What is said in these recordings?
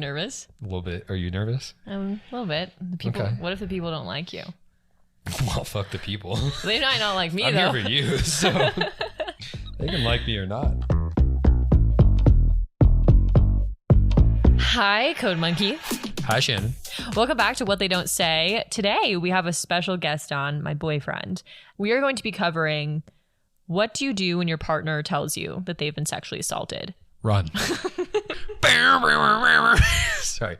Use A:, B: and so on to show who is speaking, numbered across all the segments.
A: nervous?
B: A little bit. Are you nervous?
A: A little bit. The people.
B: Okay.
A: What if the people don't like you?
B: Well, fuck the people.
A: They might not like me,
B: I'm
A: though.
B: here for you, so they can like me or not.
A: Hi, Code Monkey.
B: Hi, Shannon.
A: Welcome back to What They Don't Say. Today, we have a special guest on, my boyfriend. We are going to be covering what do you do when your partner tells you that they've been sexually assaulted?
B: Run. Sorry.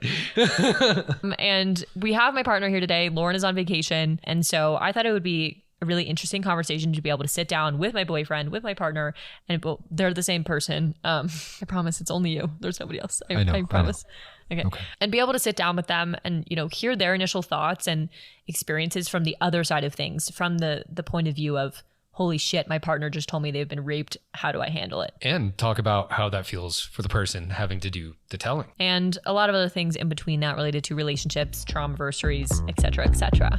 A: And we have my partner here today. Lauren is on vacation. And so I thought it would be a really interesting conversation to be able to sit down with my boyfriend, with my partner, and they're the same person. I promise it's only you. There's nobody else. I promise. Okay. And be able to sit down with them and, hear their initial thoughts and experiences from the other side of things, from the point of view of, holy shit, my partner just told me they've been raped. How do I handle it?
B: And talk about how that feels for the person having to do the telling.
A: And a lot of other things in between that related to relationships, traumaversaries, etc., etc.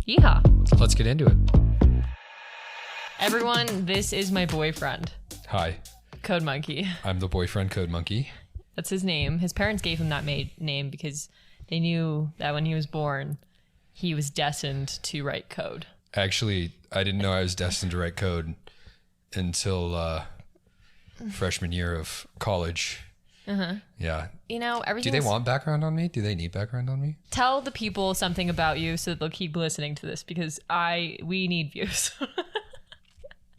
A: Yeehaw.
B: Let's get into it.
A: Everyone, this is my boyfriend.
B: Hi.
A: Code Monkey.
B: I'm the boyfriend Code Monkey.
A: That's his name. His parents gave him that name because they knew that when he was born, he was destined to write code.
B: Actually, I didn't know I was destined to write code until freshman year of college.
A: Uh-huh.
B: Yeah.
A: Everything.
B: Do they want background on me? Do they need background on me?
A: Tell the people something about you so that they'll keep listening to this because we need views.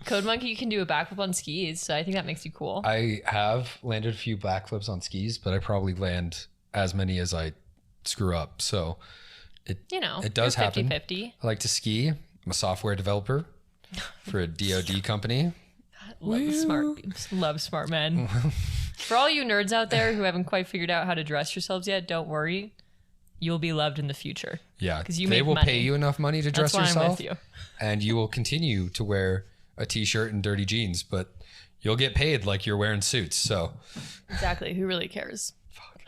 A: Code Monkey can do a backflip on skis, so I think that makes you cool.
B: I have landed a few backflips on skis, but I probably land as many as I screw up. So it does happen.
A: 50-50.
B: I like to ski. I'm a software developer for a DoD company.
A: Love smart men. For all you nerds out there who haven't quite figured out how to dress yourselves yet, don't worry. You'll be loved in the future.
B: Yeah,
A: because
B: they will pay you enough money to dress yourself.
A: I'm with you. And
B: you will continue to wear a t-shirt and dirty jeans, but you'll get paid like you're wearing suits. So
A: exactly. Who really cares?
B: Fuck.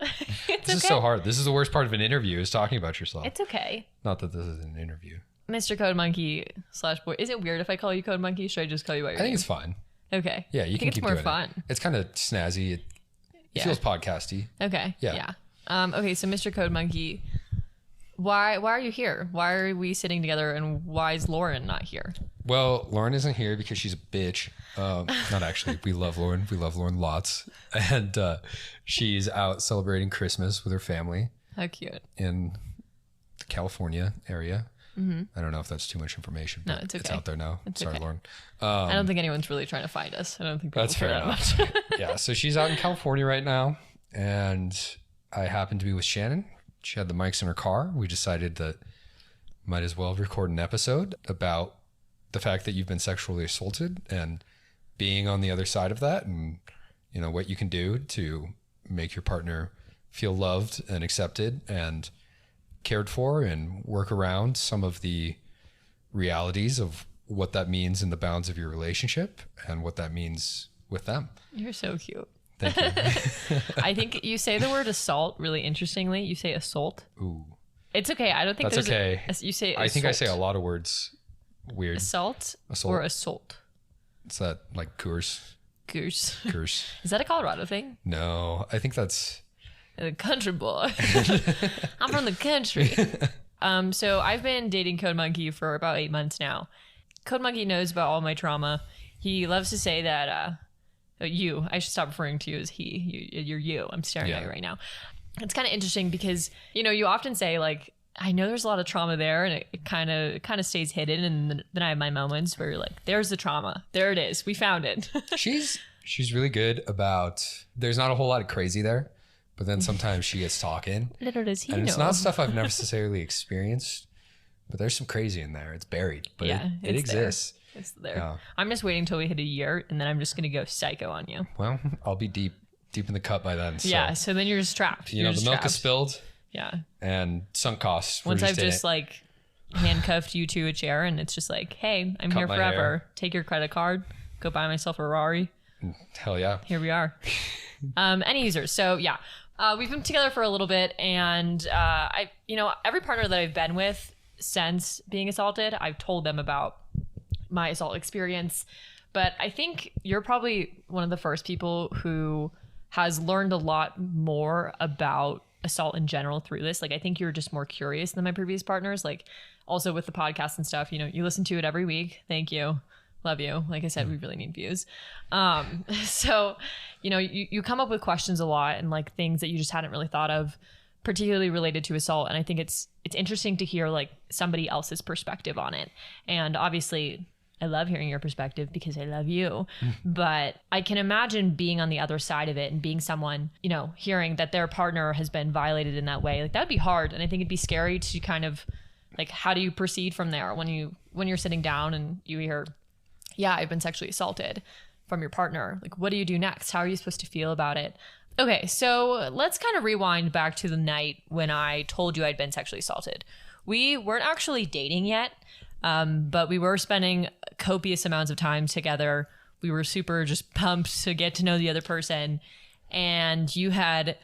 B: This is so hard. This is the worst part of an interview is talking about yourself.
A: It's okay.
B: Not that this is an interview.
A: Mr. Code Monkey / boy. Is it weird if I call you Code Monkey? Should I just call you by your name?
B: I think it's fine.
A: Okay.
B: Yeah, you can keep doing it.
A: It's more fun.
B: It's kind of snazzy. It feels podcasty.
A: Okay.
B: Yeah.
A: Okay, so Mr. Code Monkey, why are you here? Why are we sitting together and why is Lauren not here?
B: Well, Lauren isn't here because she's a bitch. Not actually. We love Lauren. We love Lauren lots. And she's out celebrating Christmas with her family.
A: How cute.
B: In the California area.
A: Mm-hmm.
B: I don't know if that's too much information. But
A: no, it's okay.
B: It's out there now. Sorry,
A: okay.
B: Lauren.
A: I don't think anyone's really trying to find us. I don't think people
B: that's
A: care
B: fair
A: that
B: enough.
A: much.
B: Yeah, so she's out in California right now. And I happen to be with Shannon. She had the mics in her car. We decided that might as well record an episode about the fact that you've been sexually assaulted and being on the other side of that and, what you can do to make your partner feel loved and accepted and cared for and work around some of the realities of what that means in the bounds of your relationship and what that means with them.
A: You're so cute.
B: Thank you.
A: I think you say the word assault really interestingly. You say assault.
B: Ooh.
A: It's okay. I don't think
B: that's okay.
A: You say assault.
B: I think I say a lot of words weird.
A: Assault or assault?
B: Is that like Coors?
A: Coors. Is that a Colorado thing?
B: No, I think that's...
A: The country boy. I'm from the country. So I've been dating Code Monkey for about 8 months now. Code Monkey knows about all my trauma. He loves to say that... I should stop referring to you as he. You're you. I'm staring at you right now. It's kind of interesting because, you often say like, I know there's a lot of trauma there and it kind of stays hidden. And then I have my moments where you're like, there's the trauma. There it is. We found it.
B: She's really good about, there's not a whole lot of crazy there, but then sometimes she gets talking.
A: Little does he
B: and
A: know.
B: It's not stuff I've necessarily experienced, but there's some crazy in there. It's buried, but it exists.
A: It's there. Yeah. I'm just waiting until we hit a year and then I'm just going to go psycho on you.
B: Well, I'll be deep in the cut by then. So.
A: Yeah. So then you're just trapped.
B: The milk is spilled.
A: Yeah.
B: And sunk costs.
A: Once I've just like handcuffed you to a chair and it's just like, hey, I'm here forever. Hair. Take your credit card. Go buy myself a Ferrari.
B: Hell yeah.
A: Here we are. Any users. So yeah, we've been together for a little bit and every partner that I've been with since being assaulted, I've told them about my assault experience. But I think you're probably one of the first people who has learned a lot more about assault in general through this. Like, I think you're just more curious than my previous partners. Like, also with the podcast and stuff, you know, you listen to it every week. Thank you. Love you. Like I said, we really need views. So, you know, you come up with questions a lot and like things that you just hadn't really thought of, particularly related to assault. And I think it's interesting to hear like somebody else's perspective on it. And obviously I love hearing your perspective because I love you, but I can imagine being on the other side of it and being someone, you know, hearing that their partner has been violated in that way. Like that'd be hard. And I think it'd be scary to kind of like, how do you proceed from there when you're sitting down and you hear, yeah, I've been sexually assaulted from your partner. Like, what do you do next? How are you supposed to feel about it? Okay, so let's kind of rewind back to the night when I told you I'd been sexually assaulted. We weren't actually dating yet, but we were spending copious amounts of time together. We were super just pumped to get to know the other person. And you had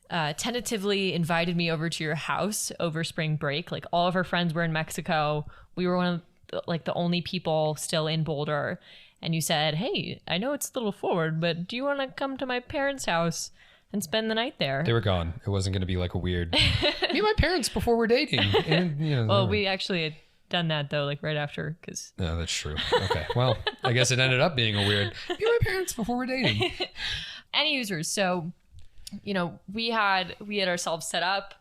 A: tentatively invited me over to your house over spring break. Like all of our friends were in Mexico. We were one of the only people still in Boulder. And you said, hey, I know it's a little forward, but do you want to come to my parents' house and spend the night there?
B: They were gone. It wasn't going to be like a weird, meet my parents before we're dating. And, you know,
A: well, we actually had done that though, like right after, because.
B: No, that's true. Okay. Well, I guess it ended up being a weird, meet my parents before we're dating.
A: Any users. So, you know, we had ourselves set up.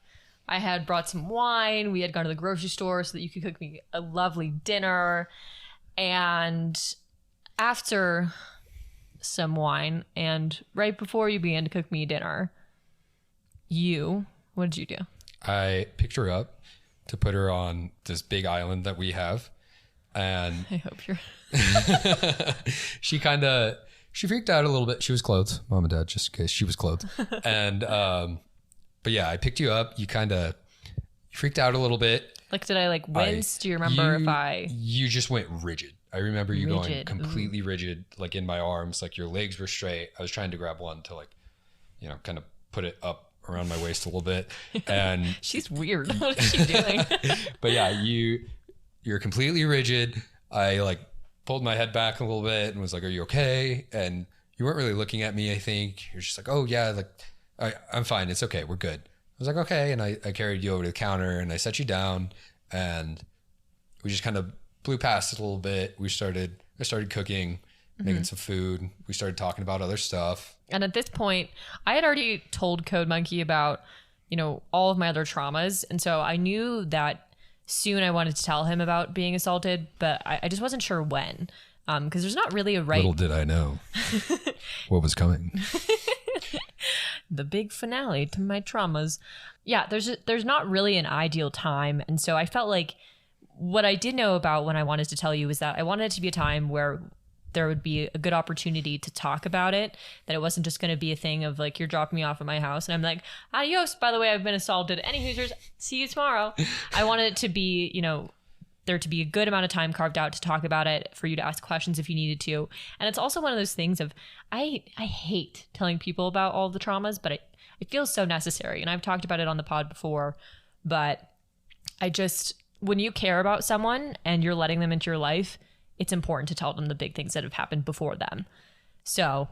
A: I had brought some wine. We had gone to the grocery store so that you could cook me a lovely dinner. And after some wine and right before you began to cook me dinner, what did you do?
B: I picked her up to put her on this big island that we have. And
A: I hope you're...
B: she freaked out a little bit. She was clothed, mom and dad, just in case she was clothed. And, but yeah, I picked you up. You freaked out a little bit.
A: Like, did I like wince? Do you remember
B: You just went rigid. I remember you going completely rigid, like in my arms, like your legs were straight. I was trying to grab one to like, you know, kind of put it up around my waist a little bit. And
A: she's weird. What is she doing?
B: But yeah, you're completely rigid. I like pulled my head back a little bit and was like, are you okay? And you weren't really looking at me, I think. You're just like, oh yeah, like I'm fine. It's okay. We're good. I was like, okay. And I carried you over to the counter and I set you down and we just kind of blew past it a little bit. I started cooking, making some food. We started talking about other stuff.
A: And at this point, I had already told Code Monkey about, you know, all of my other traumas. And so I knew that soon I wanted to tell him about being assaulted, but I just wasn't sure when. Because there's not really a right...
B: Little did I know what was coming.
A: The big finale to my traumas. Yeah, there's not really an ideal time. And so I felt like what I did know about when I wanted to tell you is that I wanted it to be a time where there would be a good opportunity to talk about it, that it wasn't just going to be a thing of like, you're dropping me off at my house and I'm like, adios, by the way, I've been assaulted. Any Hoosiers, see you tomorrow. I wanted it to be, you know, there to be a good amount of time carved out to talk about it, for you to ask questions if you needed to. And it's also one of those things of, I hate telling people about all the traumas, but it feels so necessary. And I've talked about it on the pod before, but when you care about someone and you're letting them into your life, it's important to tell them the big things that have happened before them. So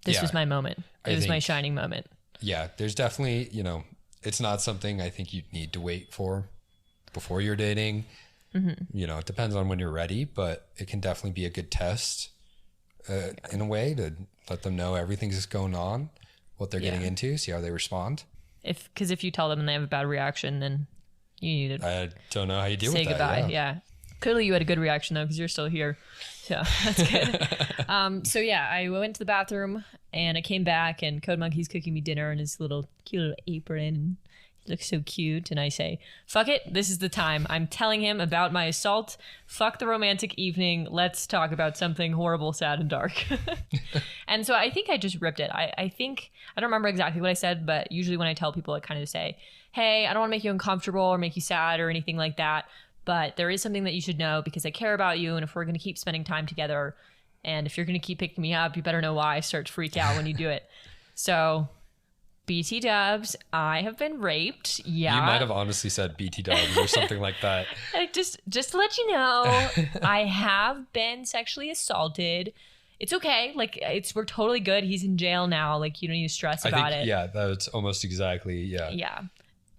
A: this was my moment. It was my shining moment.
B: Yeah, there's definitely, you know, it's not something I think you need to wait for before you're dating. Mm-hmm. You know, it depends on when you're ready, but it can definitely be a good test in a way to let them know everything's going on, what they're getting into, see how they respond. Because
A: if you tell them and they have a bad reaction, then you need to...
B: I don't know how you deal with that.
A: Say goodbye, yeah. Clearly you had a good reaction though, because you're still here. So that's good. So yeah, I went to the bathroom and I came back and Code Monkey's cooking me dinner in his cute little apron. He looks so cute. And I say, fuck it, this is the time. I'm telling him about my assault. Fuck the romantic evening. Let's talk about something horrible, sad, and dark. And so I think I just ripped it. I think, I don't remember exactly what I said, but usually when I tell people, I kind of say, hey, I don't want to make you uncomfortable or make you sad or anything like that. But there is something that you should know because I care about you. And if we're going to keep spending time together and if you're going to keep picking me up, you better know why I start to freak out when you do it. So BT dubs, I have been raped. Yeah.
B: You might have honestly said BT dubs or something like that.
A: Just to let you know, I have been sexually assaulted. it's okay. Like we're totally good. He's in jail now. Like you don't need to stress about it.
B: Yeah, that's almost exactly. Yeah.
A: Yeah.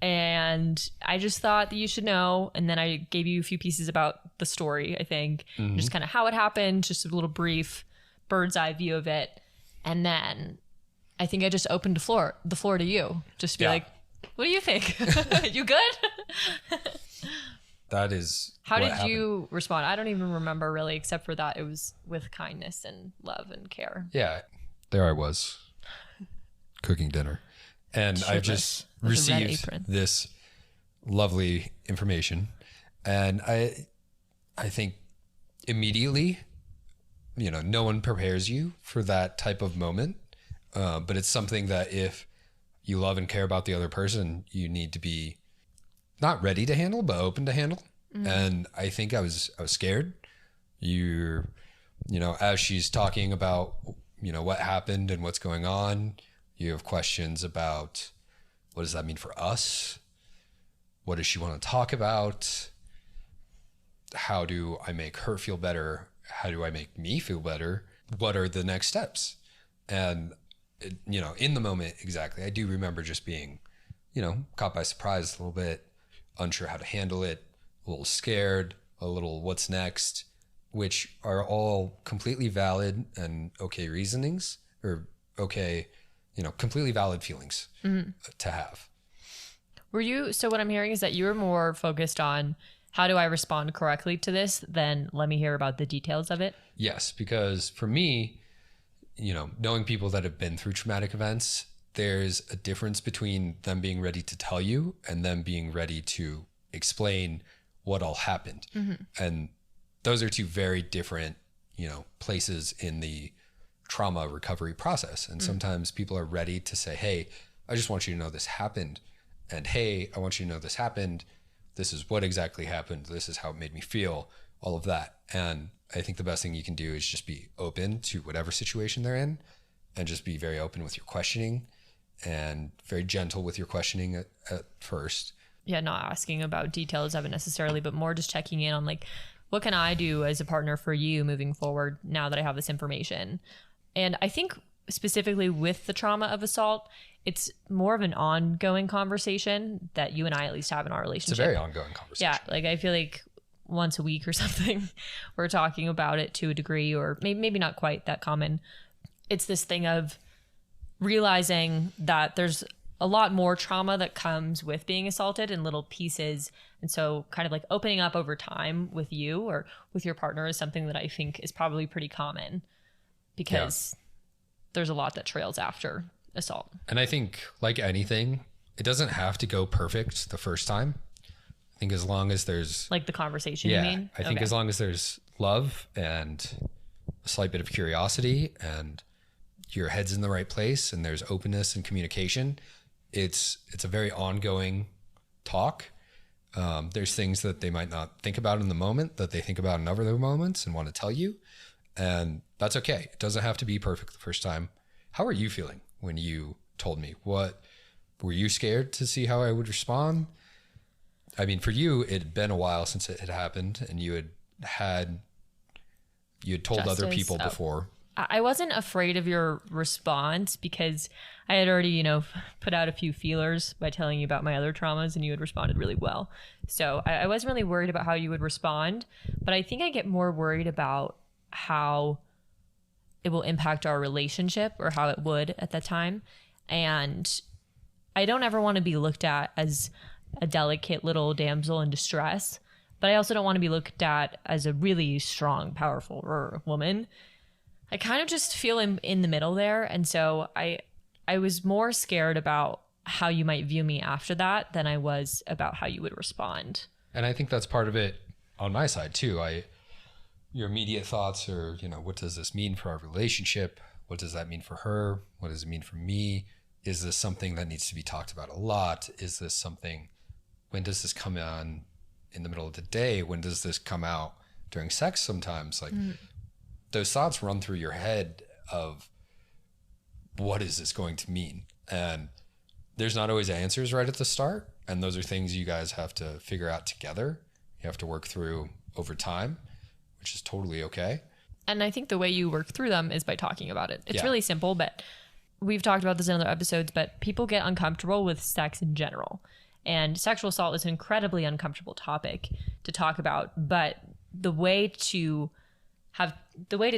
A: And I just thought that you should know. And then I gave you a few pieces about the story, I think, just kind of how it happened, just a little brief bird's eye view of it. And then I think I just opened the floor to you, just to be like, what do you think? You good?
B: That is.
A: How did you respond? I don't even remember really, except for that it was with kindness and love and care.
B: Yeah. There I was cooking dinner. And I've just received this lovely information. And I think immediately, no one prepares you for that type of moment. But it's something that if you love and care about the other person, you need to be not ready to handle, but open to handle. And I think I was scared. As she's talking about, what happened and what's going on, you have questions about what does that mean for us? What does she want to talk about? How do I make her feel better? How do I make me feel better? What are the next steps? And, in the moment, exactly, I do remember just being, caught by surprise a little bit, unsure how to handle it, a little scared, a little what's next, which are all completely valid and okay reasonings or okay, completely valid feelings to have.
A: So what I'm hearing is that you were more focused on how do I respond correctly to this than let me hear about the details of it?
B: Yes, because for me, knowing people that have been through traumatic events, there's a difference between them being ready to tell you and them being ready to explain what all happened. And those are two very different, places in the trauma recovery process. And sometimes people are ready to say, hey, I just want you to know this happened. And hey, I want you to know this happened. This is what exactly happened. This is how it made me feel, all of that. And I think the best thing you can do is just be open to whatever situation they're in and just be very open with your questioning and very gentle with your questioning at first.
A: Yeah, not asking about details of it necessarily, but more just checking in on like, what can I do as a partner for you moving forward now that I have this information? And I think specifically with the trauma of assault, it's more of an ongoing conversation that you and I at least have in our relationship.
B: It's a very ongoing conversation.
A: Yeah, like I feel like once a week or something, we're talking about it to a degree, or maybe not quite that common. It's this thing of realizing that there's a lot more trauma that comes with being assaulted in little pieces. And so kind of like opening up over time with you or with your partner is something that I think is probably pretty common because there's a lot that trails after assault.
B: And I think like anything, it doesn't have to go perfect the first time. I think as long as there's
A: like the conversation, you mean?
B: I think as long as there's love and a slight bit of curiosity and your head's in the right place and there's openness and communication, it's a very ongoing talk. There's things that they might not think about in the moment that they think about in other moments and want to tell you. And that's okay. It doesn't have to be perfect the first time. How are you feeling when you told me? What were you scared to see how I would respond? I mean, for you, it had been a while since it had happened and you had told other people before.
A: I wasn't afraid of your response because I had already, put out a few feelers by telling you about my other traumas and you had responded really well. So I wasn't really worried about how you would respond, but I think I get more worried about how it will impact our relationship or how it would at that time. And I don't ever want to be looked at as a delicate little damsel in distress, but I also don't want to be looked at as a really strong, powerful woman. I kind of just feel in the middle there. And so I was more scared about how you might view me after that than I was about how you would respond.
B: And I think that's part of it on my side too. Your immediate thoughts are, what does this mean for our relationship? What does that mean for her? What does it mean for me? Is this something that needs to be talked about a lot? Is this something, when does this come on in the middle of the day? When does this come out during sex sometimes? Like, those thoughts run through your head of what is this going to mean? And there's not always answers right at the start. And those are things you guys have to figure out together. You have to work through over time, which is totally okay.
A: And I think the way you work through them is by talking about it. It's
B: Yeah.
A: really simple, but we've talked about this in other episodes, but people get uncomfortable with sex in general. And sexual assault is an incredibly uncomfortable topic to talk about. But the way to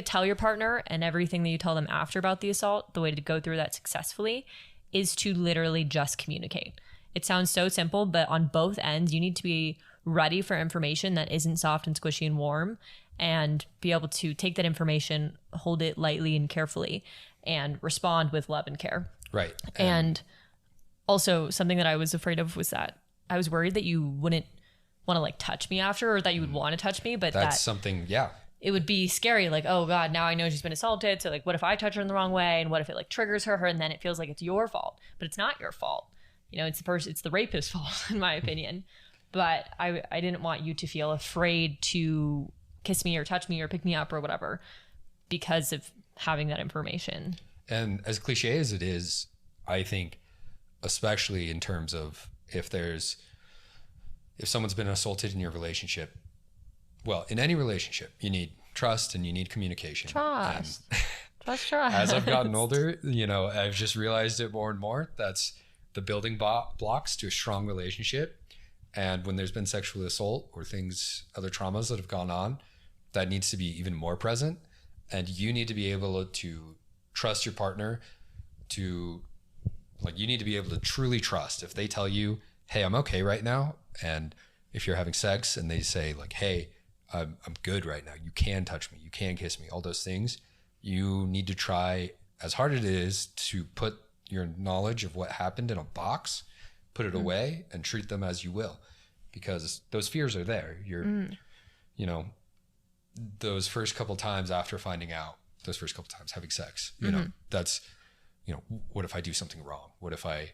A: tell your partner and everything that you tell them after about the assault, the way to go through that successfully is to literally just communicate. It sounds so simple, but on both ends, you need to be ready for information that isn't soft and squishy and warm, and be able to take that information, hold it lightly and carefully, and respond with love and care.
B: Right.
A: And also, something that I was afraid of was that I was worried that you wouldn't want to like touch me after, or that you would want to touch me, but
B: that's something, yeah.
A: It would be scary. Like, oh God, now I know she's been assaulted. So like, what if I touch her in the wrong way? And what if it like triggers her and then it feels like it's your fault, but it's not your fault. You know, it's the rapist's fault in my opinion. But I didn't want you to feel afraid to kiss me or touch me or pick me up or whatever because of having that information.
B: And as cliche as it is, I think, especially in terms of if someone's been assaulted in your relationship, well, in any relationship, you need trust and you need communication.
A: Trust.
B: And
A: Trust.
B: as I've gotten older, you know, I've just realized it more and more. That's the building blocks to a strong relationship. And when there's been sexual assault or other traumas that have gone on, that needs to be even more present. And you need to be able to trust your partner you need to be able to truly trust. If they tell you, hey, I'm okay right now. And if you're having sex and they say like, hey, I'm good right now. You can touch me. You can kiss me. All those things. You need to try as hard as it is to put your knowledge of what happened in a box, put it away and treat them as you will, because those fears are there. You know, those first couple times after finding out, those first couple times having sex, you know, that's, you know, what if I do something wrong? What if I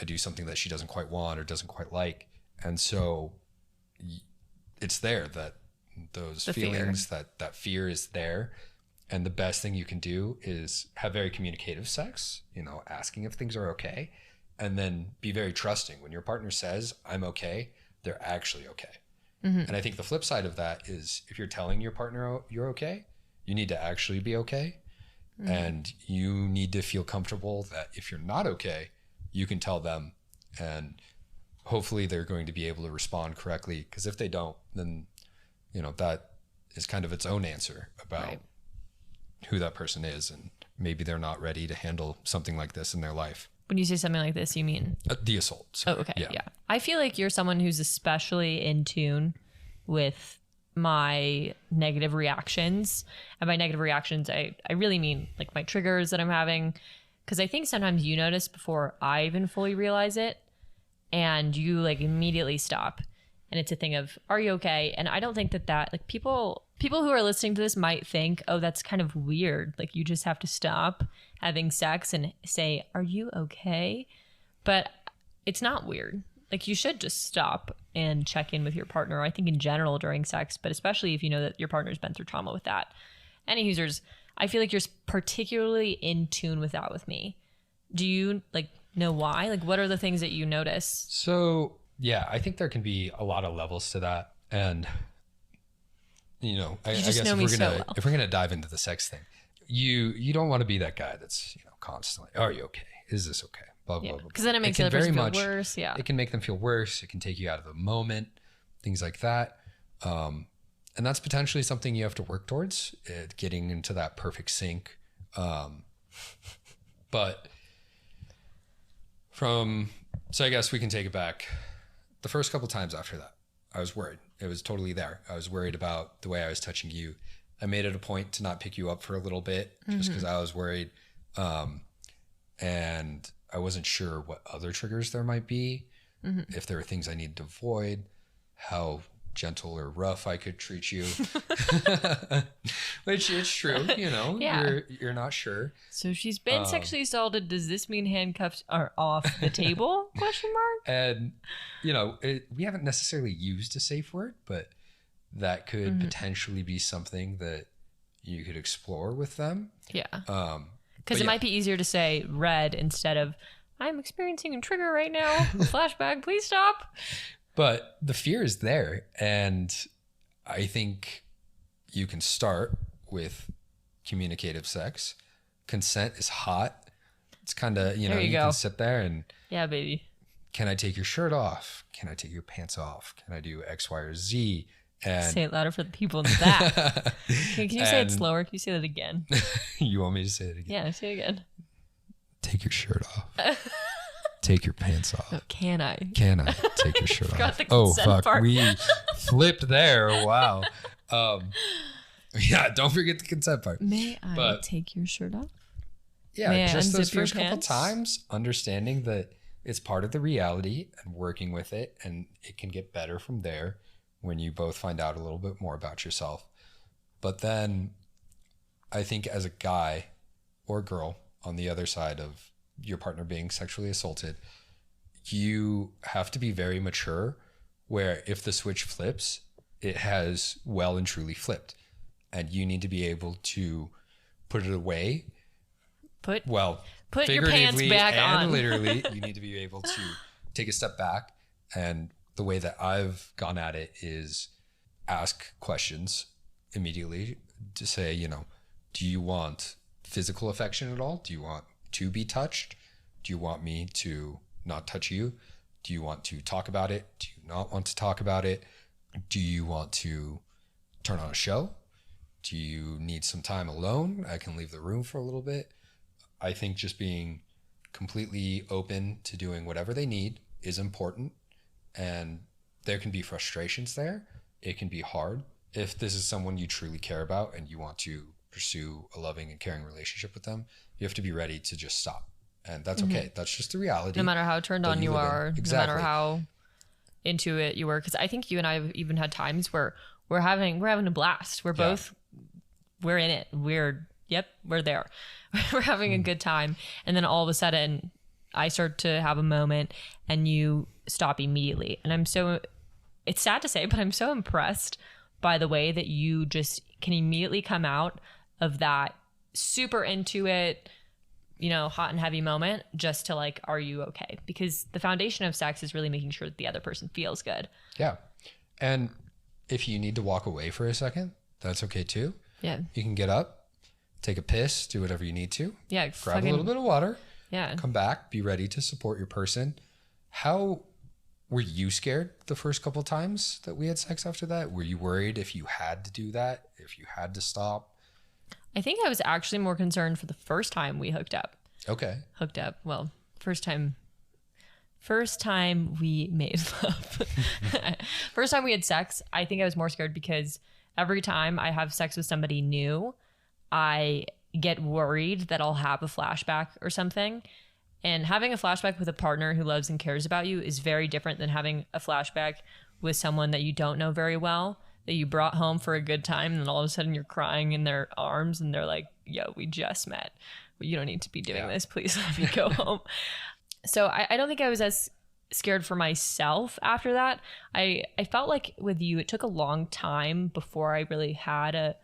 B: do something that she doesn't quite want or doesn't quite like? And so it's there that those feelings, that fear is there. And the best thing you can do is have very communicative sex, you know, asking if things are okay, and then be very trusting. When your partner says, I'm okay, they're actually okay. And I think the flip side of that is if you're telling your partner you're okay, you need to actually be okay. And you need to feel comfortable that if you're not okay, you can tell them, and hopefully they're going to be able to respond correctly. Because if they don't, then, you know, that is kind of its own answer about who that person is, and maybe they're not ready to handle something like this in their life.
A: When you say something like this, you mean
B: the assault. Sorry.
A: Oh, okay. Yeah. I feel like you're someone who's especially in tune with my negative reactions. And by negative reactions, I really mean like my triggers that I'm having. Because I think sometimes you notice before I even fully realize it, and you like immediately stop. And it's a thing of, are you okay? And I don't think that like people who are listening to this might think, oh, that's kind of weird. Like you just have to stop having sex and say, are you okay? But it's not weird. Like you should just stop and check in with your partner. I think in general during sex, but especially if you know that your partner's been through trauma with that. Any users, I feel like you're particularly in tune with that with me. Do you like know why? Like what are the things that you notice?
B: So yeah, I think there can be a lot of levels to that. And, you know, I guess if we're gonna dive into the sex thing, you don't want to be that guy that's, you know, constantly, are you okay? Is this okay? Blah, blah, blah.
A: Because then it makes the other person feel worse. Yeah.
B: It can make them feel worse. It can take you out of the moment, things like that. And that's potentially something you have to work towards, getting into that perfect sync. But so I guess we can take it back. The first couple times after that, I was worried. It was totally there. I was worried about the way I was touching you. I made it a point to not pick you up for a little bit just because I was worried. And I wasn't sure what other triggers there might be, if there were things I needed to avoid, how gentle or rough I could treat you, which is true, you know, you're not sure.
A: So she's been sexually assaulted. Does this mean handcuffs are off the table? ?
B: And, you know, we haven't necessarily used a safe word, but that could potentially be something that you could explore with them.
A: Yeah. Because it might be easier to say red instead of, I'm experiencing a trigger right now. Flashback, please stop.
B: But the fear is there. And I think you can start with communicative sex. Consent is hot. It's kind of, you
A: go.
B: can sit there and,
A: yeah, baby.
B: can I take your shirt off? Can I take your pants off? Can I do X, Y, or Z? And
A: say it louder for the people in the back. Can you say it slower? Can you say that again?
B: You want me to say it again?
A: Yeah, say it again.
B: Take your shirt off. Take your pants off.
A: No, can I?
B: Can I take your shirt off?
A: The
B: Oh,
A: consent
B: fuck.
A: part.
B: We flipped there. Wow. Yeah, don't forget the consent part.
A: May I take your shirt off?
B: Yeah,
A: May I
B: just those
A: unzip your
B: first couple
A: pants?
B: times, understanding that it's part of the reality and working with it, and it can get better from there when you both find out a little bit more about yourself. But then I think as a guy or girl on the other side of your partner being sexually assaulted, you have to be very mature, where if the switch flips, it has well and truly flipped, and you need to be able to put it away. Put
A: your pants back
B: and
A: on.
B: literally, you need to be able to take a step back. And the way that I've gone at it is ask questions immediately to say, do you want physical affection at all? Do you want to be touched? Do you want me to not touch you? Do you want to talk about it? Do you not want to talk about it? Do you want to turn on a show? Do you need some time alone? I can leave the room for a little bit. I think just being completely open to doing whatever they need is important. And there can be frustrations there. It can be hard. If this is someone you truly care about and you want to pursue a loving and caring relationship with them, you have to be ready to just stop. And that's okay. That's just the reality.
A: No matter how turned on you are,
B: exactly.
A: No matter how into it you were. Because I think you and I have even had times where we're having a blast. We're in it. We're there. We're having a good time. And then all of a sudden I start to have a moment and you stop immediately. And it's sad to say, but I'm so impressed by the way that you just can immediately come out of that super into it, hot and heavy moment just to like, are you okay? Because the foundation of sex is really making sure that the other person feels good.
B: Yeah. And if you need to walk away for a second, that's okay too.
A: Yeah.
B: You can get up, take a piss, do whatever you need to.
A: Yeah.
B: Grab a little bit of water.
A: Yeah.
B: Come back, be ready to support your person. How were you scared the first couple times that we had sex after that? Were you worried if you had to do that, if you had to stop?
A: I think I was actually more concerned for the first time we hooked up.
B: Okay.
A: Well, first time we made love. First time we had sex, I think I was more scared because every time I have sex with somebody new, I get worried that I'll have a flashback or something. And having a flashback with a partner who loves and cares about you is very different than having a flashback with someone that you don't know very well, that you brought home for a good time, and then all of a sudden you're crying in their arms and they're like, yo, we just met. You don't need to be doing this. Please let me go home. So I don't think I was as scared for myself after that. I felt like with you, it took a long time before I really had a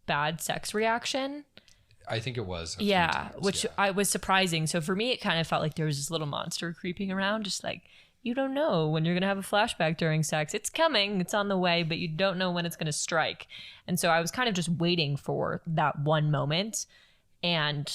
A: bad sex reaction.
B: I think it was.
A: Which I was surprising. So for me, it kind of felt like there was this little monster creeping around, just like, you don't know when you're going to have a flashback during sex. It's coming, it's on the way, but you don't know when it's going to strike. And so I was kind of just waiting for that one moment, and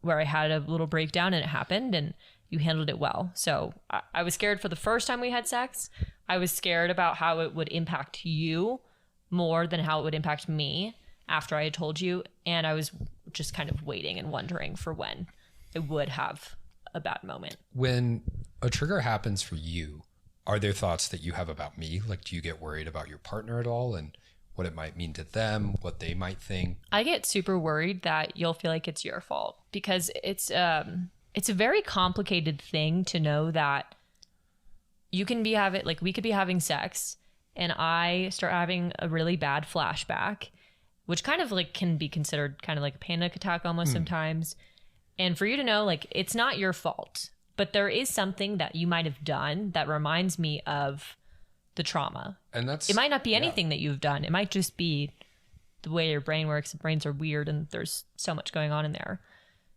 A: where I had a little breakdown and it happened, and you handled it well. So I was scared for the first time we had sex. I was scared about how it would impact you more than how it would impact me after I had told you. And I was just kind of waiting and wondering for when I would have a bad moment.
B: When a trigger happens for you, are there thoughts that you have about me? Like, do you get worried about your partner at all and what it might mean to them, what they might think?
A: I get super worried that you'll feel like it's your fault, because it's a very complicated thing to know that we could be having sex and I start having a really bad flashback, which kind of like can be considered kind of like a panic attack almost sometimes. And for you to know, like, it's not your fault, but there is something that you might have done that reminds me of the trauma. And it might not be anything that you've done. It might just be the way your brain works. Brains are weird and there's so much going on in there.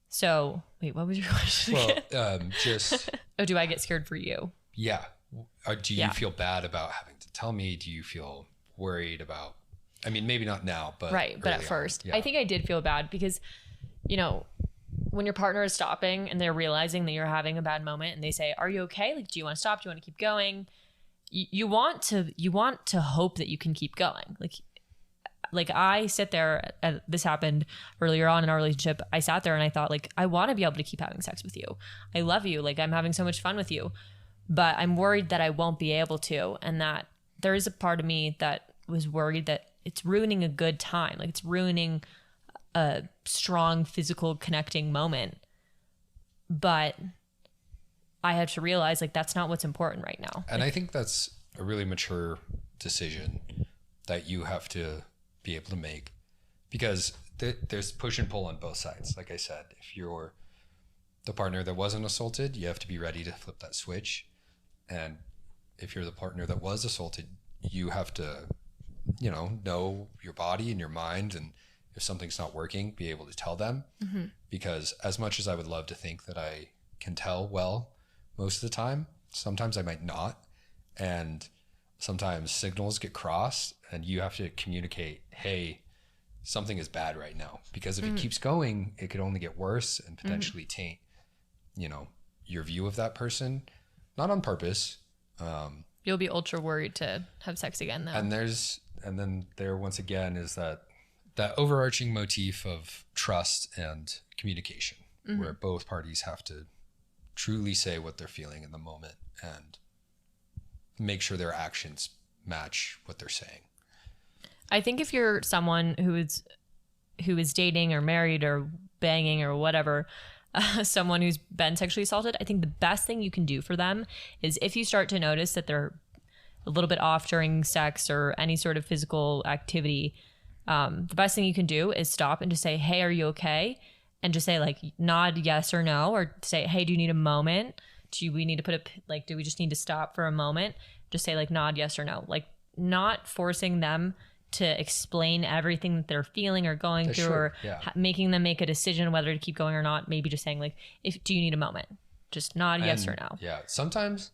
A: So wait, what was your question again? Oh, do I get scared for you?
B: Yeah. Do you feel bad about having to tell me? Do you feel worried about I mean, maybe not now, but
A: right. But at first, I think I did feel bad because, you know, when your partner is stopping and they're realizing that you're having a bad moment and they say, are you okay? Like, do you want to stop? Do you want to keep going? You want to hope that you can keep going. Like I sit there, this happened earlier on in our relationship. I sat there and I thought, like, I want to be able to keep having sex with you. I love you. Like, I'm having so much fun with you, but I'm worried that I won't be able to. And that there is a part of me that was worried that it's ruining a good time. Like, it's ruining a strong physical connecting moment. But I have to realize, like, that's not what's important right now.
B: And I think that's a really mature decision that you have to be able to make, because there's push and pull on both sides. Like I said, if you're the partner that wasn't assaulted, you have to be ready to flip that switch. And if you're the partner that was assaulted, you have to, know your body and your mind. And if something's not working, be able to tell them. Mm-hmm. Because as much as I would love to think that I can tell well most of the time, sometimes I might not. And sometimes signals get crossed and you have to communicate, hey, something is bad right now. Because if it keeps going, it could only get worse and potentially taint, your view of that person. Not on purpose.
A: You'll be ultra worried to have sex again, though.
B: And then there once again is that overarching motif of trust and communication, where both parties have to truly say what they're feeling in the moment and make sure their actions match what they're saying.
A: I think if you're someone who is dating or married or banging or whatever, someone who's been sexually assaulted, I think the best thing you can do for them is, if you start to notice that they're a little bit off during sex or any sort of physical activity, the best thing you can do is stop and just say, hey, are you okay? And just say, like, nod yes or no, or say, hey, do you need a moment? Do we need to do we just need to stop for a moment? Just say, like, nod yes or no. Like, not forcing them to explain everything that they're feeling or going through, or making them make a decision whether to keep going or not. Maybe just saying, like, do you need a moment? Just nod yes or no.
B: Yeah. Sometimes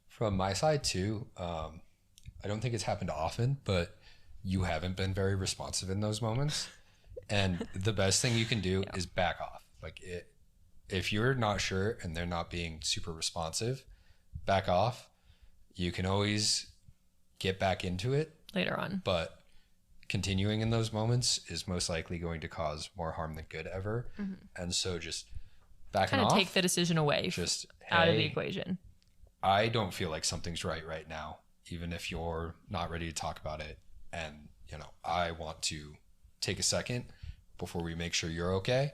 B: from my side too, I don't think it's happened often, but you haven't been very responsive in those moments. And the best thing you can do is back off. Like, if you're not sure and they're not being super responsive, back off. You can always get back into it
A: later on. But
B: continuing in those moments is most likely going to cause more harm than good ever. Mm-hmm. And so just backing off.
A: Kind of take the decision away, just out of the equation.
B: I don't feel like something's right now, even if you're not ready to talk about it. And, I want to take a second before we make sure you're okay.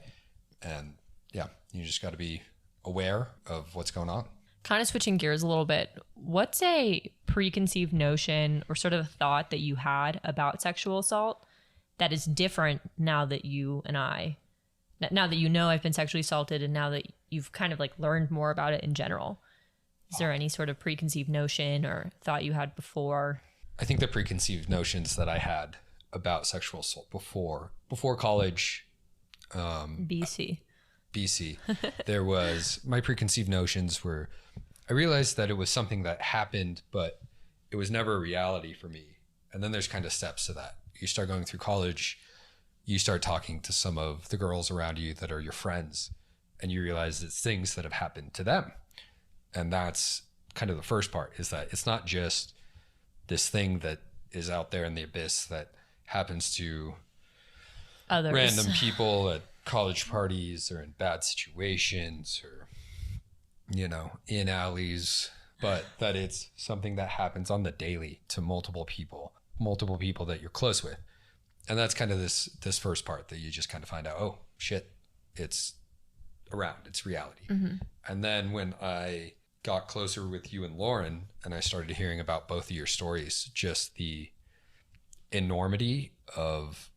B: And you just got to be aware of what's going on.
A: Kind of switching gears a little bit, what's a preconceived notion or sort of a thought that you had about sexual assault that is different now that now that I've been sexually assaulted, and now that you've kind of, like, learned more about it in general? Is there any sort of preconceived notion or thought you had before?
B: I think the preconceived notions that I had about sexual assault before college,
A: BC,
B: there was, my preconceived notions were, I realized that it was something that happened, but it was never a reality for me. And then there's kind of steps to that. You start going through college, you start talking to some of the girls around you that are your friends, and you realize it's things that have happened to them. And that's kind of the first part, is that it's not just this thing that is out there in the abyss that happens to
A: others,
B: random people at college parties or in bad situations or, in alleys, but that it's something that happens on the daily to multiple people that you're close with. And that's kind of this first part that you just kind of find out, oh shit, it's around, it's reality. Mm-hmm. And then when I got closer with you and Lauren, and I started hearing about both of your stories, just the enormity of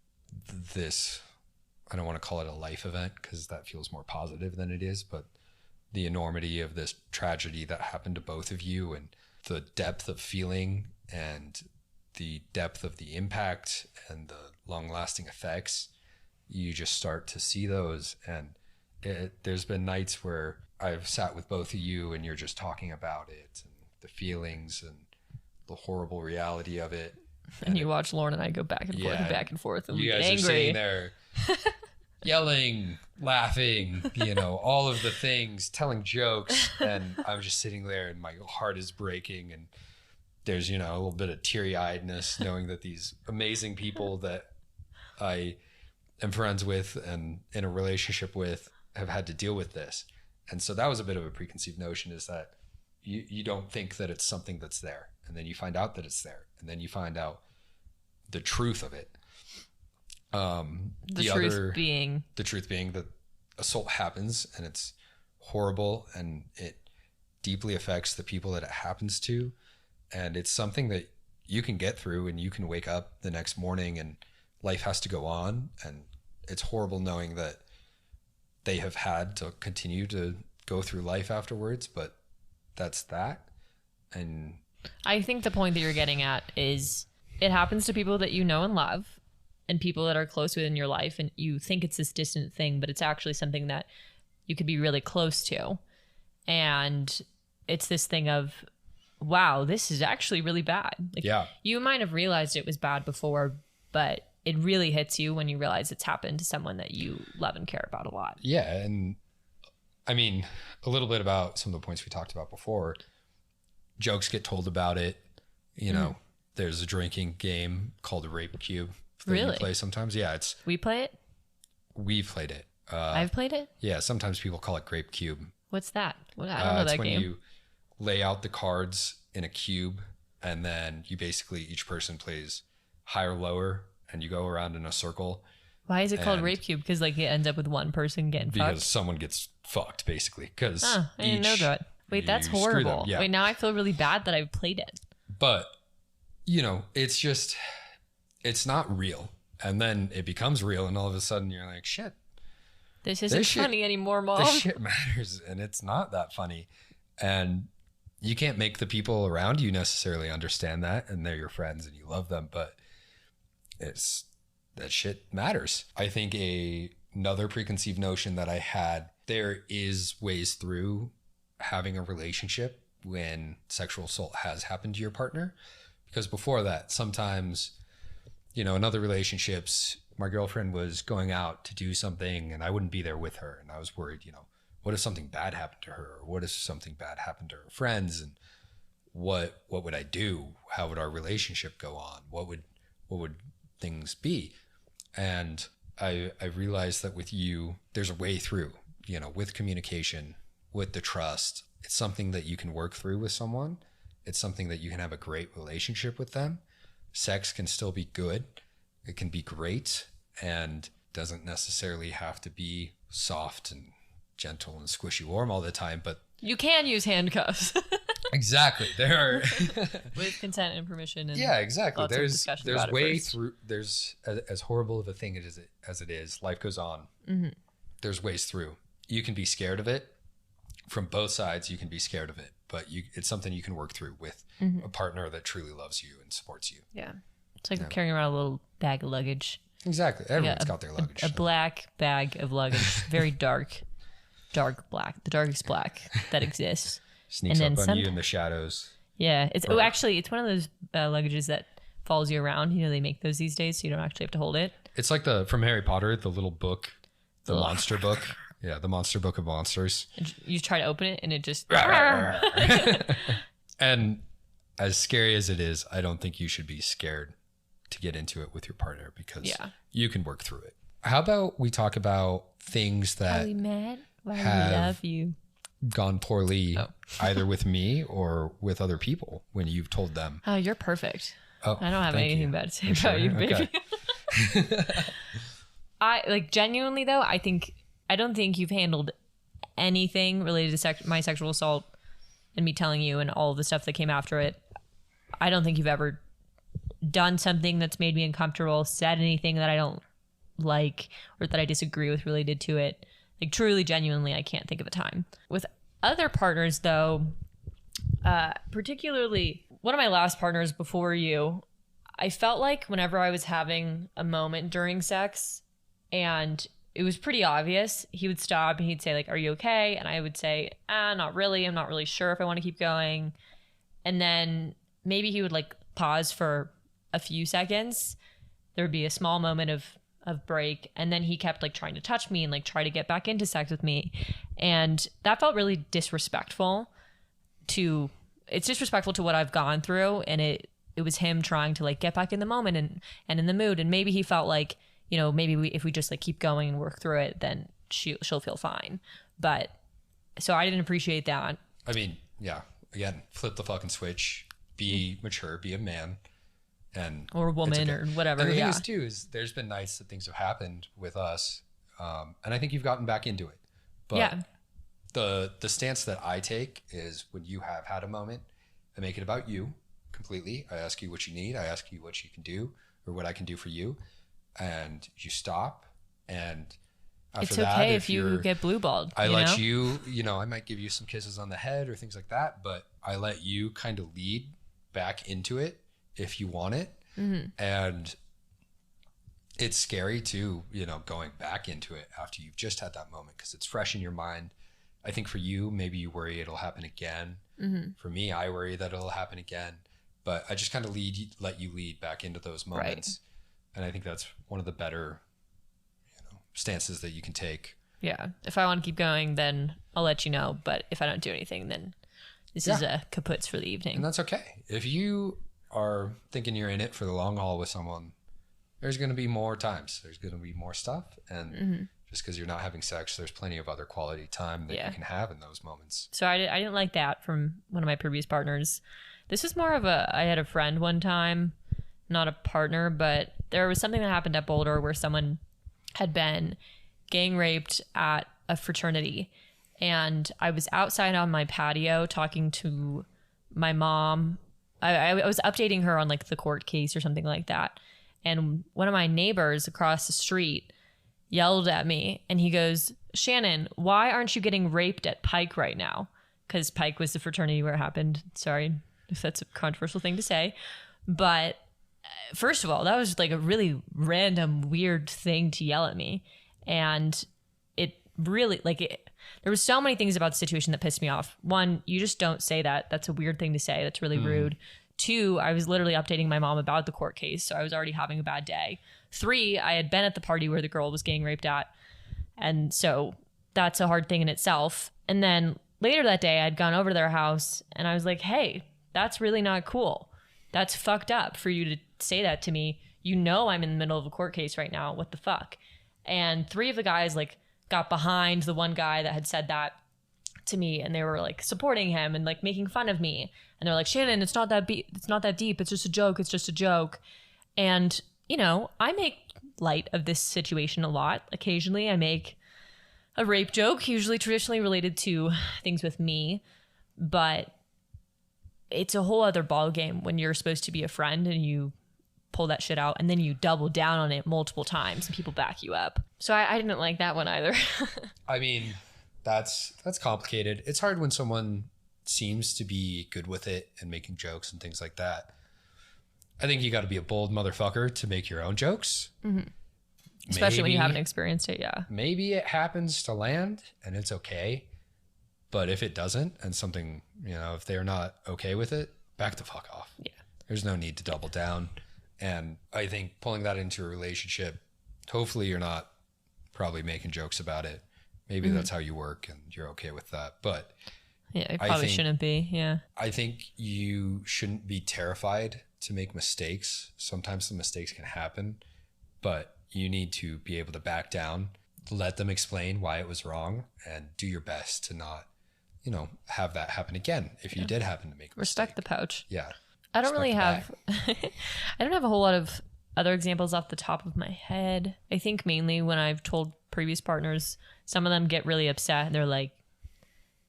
B: this, I don't want to call it a life event because that feels more positive than it is, but the enormity of this tragedy that happened to both of you, and the depth of feeling and the depth of the impact and the long-lasting effects, you just start to see those. And there's been nights where I've sat with both of you and you're just talking about it and the feelings and the horrible reality of it.
A: And you watch Lauren and I go back and forth and back and forth, and we get
B: angry. You guys are sitting there yelling, laughing, all of the things, telling jokes, and I'm just sitting there and my heart is breaking, and there's, a little bit of teary-eyedness knowing that these amazing people that I am friends with and in a relationship with have had to deal with this. And so that was a bit of a preconceived notion, is that you don't think that it's something that's there. And then you find out that it's there. And then you find out the truth of it. The truth being that assault happens, and it's horrible, and it deeply affects the people that it happens to. And it's something that you can get through, and you can wake up the next morning and life has to go on. And it's horrible knowing that they have had to continue to go through life afterwards, but that's that. And
A: I think the point that you're getting at is it happens to people that you know and love, and people that are close within your life, and you think it's this distant thing, but it's actually something that you could be really close to. And it's this thing of, wow, this is actually really bad. You might have realized it was bad before, but it really hits you when you realize it's happened to someone that you love and care about a lot.
B: Yeah. And I mean, a little bit about some of the points we talked about before. Jokes get told about it. There's a drinking game called a Rape Cube that
A: really?
B: You play sometimes. Yeah,
A: we play it?
B: We've played it.
A: I've played it?
B: Yeah, sometimes people call it Grape Cube.
A: What's that? I don't know that game. It's when
B: you lay out the cards in a cube, and then you basically, each person plays high or lower, and you go around in a circle.
A: Why is it called Rape Cube? Because it ends up with one person getting fucked?
B: Because someone gets fucked, basically. Because
A: I didn't know that. Wait, that's horrible. Yeah. Wait, now I feel really bad that I've played it.
B: But, it's just, it's not real. And then it becomes real, and all of a sudden you're like, shit.
A: This isn't funny anymore, Mom.
B: This shit matters, and it's not that funny. And you can't make the people around you necessarily understand that, and they're your friends and you love them, but that shit matters. I think another preconceived notion that I had, there is ways through having a relationship when sexual assault has happened to your partner. Because before that, sometimes, in other relationships, my girlfriend was going out to do something and I wouldn't be there with her. And I was worried, what if something bad happened to her? Or what if something bad happened to her friends? And what would I do? How would our relationship go on? What would things be? And I realized that with you, there's a way through, with communication, with the trust. It's something that you can work through with someone. It's something that you can have a great relationship with them. Sex can still be good. It can be great, and doesn't necessarily have to be soft and gentle and squishy warm all the time, but
A: you can use handcuffs.
B: Exactly. There are
A: with consent and permission. And
B: yeah, exactly. There's way
A: first.
B: Through. There's as horrible of a thing as it is. Life goes on. Mm-hmm. There's ways through. You can be scared of it. From both sides, you can be scared of it, but it's something you can work through with a partner that truly loves you and supports you.
A: Yeah, it's like carrying around a little bag of luggage.
B: Exactly. Everyone's got their luggage.
A: A black bag of luggage, very dark black, the darkest black that exists.
B: Sneaks up on you in the shadows.
A: Yeah. It's it's one of those luggages that follows you around. They make those these days, so you don't actually have to hold it.
B: It's like from Harry Potter, the little book, the monster book. Yeah, the monster book of monsters.
A: You try to open it and it just...
B: And as scary as it is, I don't think you should be scared to get into it with your partner, because you can work through it. How about we talk about things that...
A: Are we mad? Why do we love you?
B: Gone poorly either with me or with other people when you've told them.
A: Oh, you're perfect. Oh, I don't have anything bad to say about you, baby. Okay. Genuinely though, I don't think you've handled anything related to my sexual assault and me telling you and all of the stuff that came after it. I don't think you've ever done something that's made me uncomfortable, said anything that I don't like or that I disagree with related to it. Truly, genuinely, I can't think of a time. With other partners, though, particularly one of my last partners before you, I felt like whenever I was having a moment during sex and it was pretty obvious, he would stop and he'd say, are you okay? And I would say, not really. I'm not really sure if I want to keep going. And then maybe he would pause for a few seconds, there would be a small moment of break, and then he kept like trying to touch me and like try to get back into sex with me, and that felt really disrespectful it's disrespectful to what I've gone through, and it was him trying to like get back in the moment and in the mood, and maybe he felt like, you know, maybe if we just like keep going and work through it, then she'll feel fine. But so I didn't appreciate that.
B: I mean, yeah, again, flip the fucking switch, be mature, be a man, or a
A: woman, or whatever.
B: And the thing is too, is there's been nights that things have happened with us, and I think you've gotten back into it. But the stance that I take is, when you have had a moment, I make it about you completely. I ask you what you need. I ask you what you can do, or what I can do for you, and you stop. And after
A: it's okay if you get blue balled.
B: I let you, I might give you some kisses on the head or things like that, but I let you kind of lead back into it if you want it. Mm-hmm. And it's scary too, going back into it after you've just had that moment, because it's fresh in your mind. I think for you, maybe you worry it'll happen again. Mm-hmm. For me, I worry that it'll happen again, but I just kind of let you lead back into those moments. Right. And I think that's one of the better stances that you can take.
A: Yeah. If I want to keep going, then I'll let you know. But if I don't do anything, then this is a kaputs for the evening.
B: And that's okay. If you are thinking you're in it for the long haul with someone, there's going to be more times. There's going to be more stuff. And just because you're not having sex, there's plenty of other quality time that you can have in those moments.
A: So I didn't like that from one of my previous partners. This is more of I had a friend one time, not a partner, but there was something that happened at Boulder where someone had been gang raped at a fraternity, and I was outside on my patio talking to my mom. I was updating her on like the court case or something like that, and one of my neighbors across the street yelled at me, and he goes, "Shannon, why aren't you getting raped at Pike right now?" Because Pike was the fraternity where it happened. Sorry if that's a controversial thing to say, but first of all, that was like a really random, weird thing to yell at me. And it really, there was so many things about the situation that pissed me off. One, you just don't say that. That's a weird thing to say. That's really rude. Two, I was literally updating my mom about the court case, so I was already having a bad day. Three, I had been at the party where the girl was getting raped at. And so that's a hard thing in itself. And then later that day, I'd gone over to their house, and I was like, hey, that's really not cool. That's fucked up for you to say that to me. I'm in the middle of a court case right now. What the fuck? And three of the guys got behind the one guy that had said that to me, and they were like supporting him and like making fun of me. And they're like, Shannon, it's not that deep. It's just a joke. It's just a joke. And I make light of this situation a lot. Occasionally I make a rape joke, usually traditionally related to things with me, but it's a whole other ball game when you're supposed to be a friend and you pull that shit out and then you double down on it multiple times and people back you up. So I didn't like that one either.
B: I mean, that's complicated. It's hard when someone seems to be good with it and making jokes and things like that. I think you got to be a bold motherfucker to make your own jokes. Mm-hmm.
A: Especially when you haven't experienced it, yeah.
B: Maybe it happens to land and it's okay. But if it doesn't, and something, if they're not okay with it, back the fuck off. Yeah. There's no need to double down. And I think pulling that into a relationship, hopefully you're not probably making jokes about it. Maybe that's how you work and you're okay with that. But
A: yeah, it probably shouldn't be. Yeah.
B: I think you shouldn't be terrified to make mistakes. Sometimes the mistakes can happen, but you need to be able to back down, let them explain why it was wrong, and do your best to not have that happen again if you did happen to make a
A: Respect
B: mistake.
A: the pouch.
B: Yeah.
A: I don't really have I don't have a whole lot of other examples off the top of my head. I think mainly when I've told previous partners, some of them get really upset and they're like,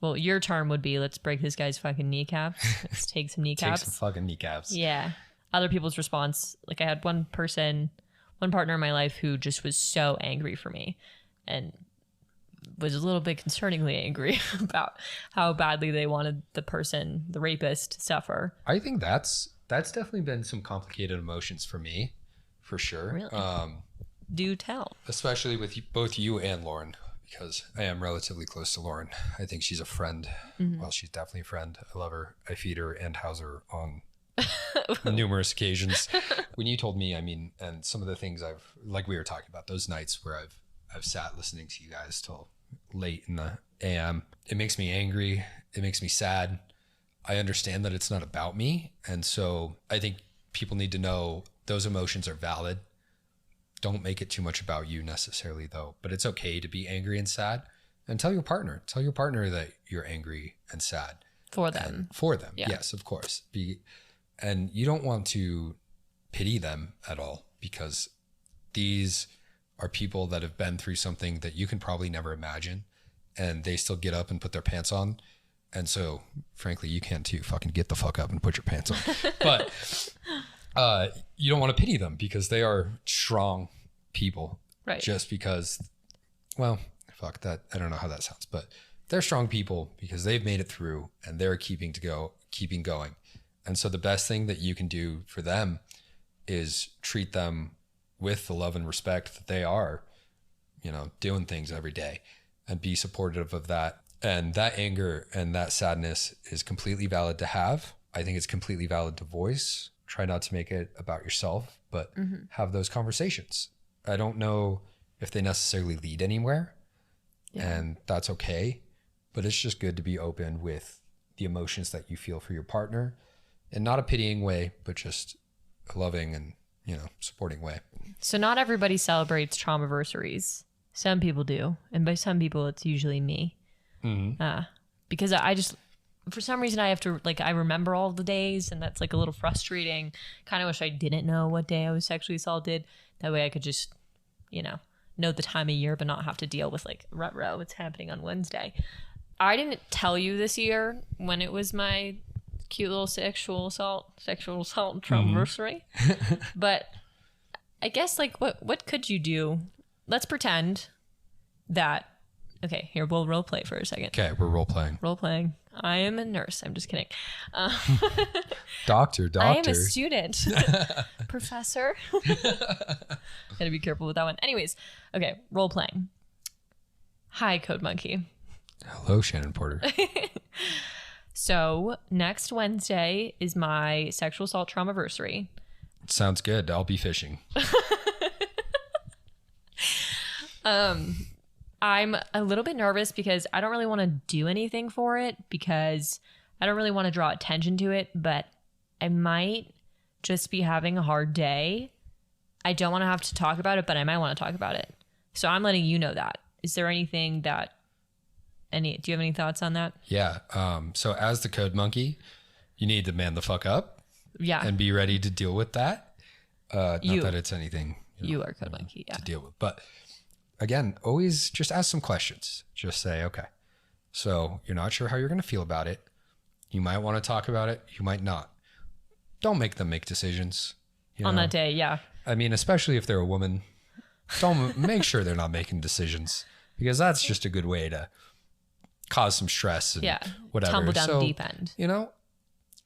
A: well, your term would be, let's break this guy's fucking kneecaps. Let's take some kneecaps.
B: Take some fucking kneecaps.
A: Yeah. Other people's response, I had one partner in my life who just was so angry for me and was a little bit concerningly angry about how badly they wanted the rapist, to suffer.
B: I think that's definitely been some complicated emotions for me, for sure.
A: Really? Do tell.
B: Especially with both you and Lauren, because I am relatively close to Lauren. I think she's a friend. Mm-hmm. Well, she's definitely a friend. I love her. I feed her and house her on numerous occasions. When you told me, I mean, and some of the things like we were talking about, those nights where I've sat listening to you guys till late in the AM, it makes me angry. It makes me sad. I understand that it's not about me. And so I think people need to know those emotions are valid. Don't make it too much about you necessarily though, but it's okay to be angry and sad, and tell your partner that you're angry and sad
A: for them. Yeah.
B: Yes, of course. And you don't want to pity them at all, because these are people that have been through something that you can probably never imagine, and they still get up and put their pants on. And so frankly, you can too. Fucking get the fuck up and put your pants on. But you don't want to pity them, because they are strong people.
A: Right.
B: Just because, well, fuck that. I don't know how that sounds, but they're strong people because they've made it through and they're keeping going. And so the best thing that you can do for them is treat them with the love and respect that they are, doing things every day, and be supportive of that. And that anger and that sadness is completely valid to have. I think it's completely valid to voice. Try not to make it about yourself, but have those conversations. I don't know if they necessarily lead anywhere, and that's okay. But it's just good to be open with the emotions that you feel for your partner, in not a pitying way, but just a loving and, supporting way.
A: So not everybody celebrates traumaversaries. Some people do. And by some people, it's usually me. Because I just, for some reason, I have to, I remember all the days, and that's a little frustrating. Kind of wish I didn't know what day I was sexually assaulted. That way I could just, know the time of year, but not have to deal with rut-row. It's happening on Wednesday. I didn't tell you this year when it was my cute little sexual assault traumaversary. But I guess what could you do? Let's pretend that, okay, here we'll role play for a second.
B: Okay, we're role playing.
A: I am a nurse. I'm just kidding.
B: Doctor.
A: I am a student. Professor. Gotta be careful with that one. Anyways, okay, role playing. Hi, Code Monkey.
B: Hello, Shannon Porter.
A: So next Wednesday is my sexual assault traumaversary.
B: Sounds good. I'll be fishing.
A: I'm a little bit nervous because I don't really want to do anything for it, because I don't really want to draw attention to it, but I might just be having a hard day. I don't want to have to talk about it, but I might want to talk about it. So I'm letting you know that. Is there anything do you have any thoughts on that?
B: Yeah. So as the Code Monkey, you need to man the fuck up.
A: Yeah.
B: And be ready to deal with that. Not that it's anything
A: you are Code Monkey,
B: to deal with, but again, always just ask some questions. Just say, okay, so you're not sure how you're going to feel about it. You might want to talk about it. You might not. Don't make them make decisions.
A: On that day, yeah.
B: I mean, especially if they're a woman, don't make sure they're not making decisions, because that's just a good way to cause some stress and whatever.
A: Tumble down the deep end.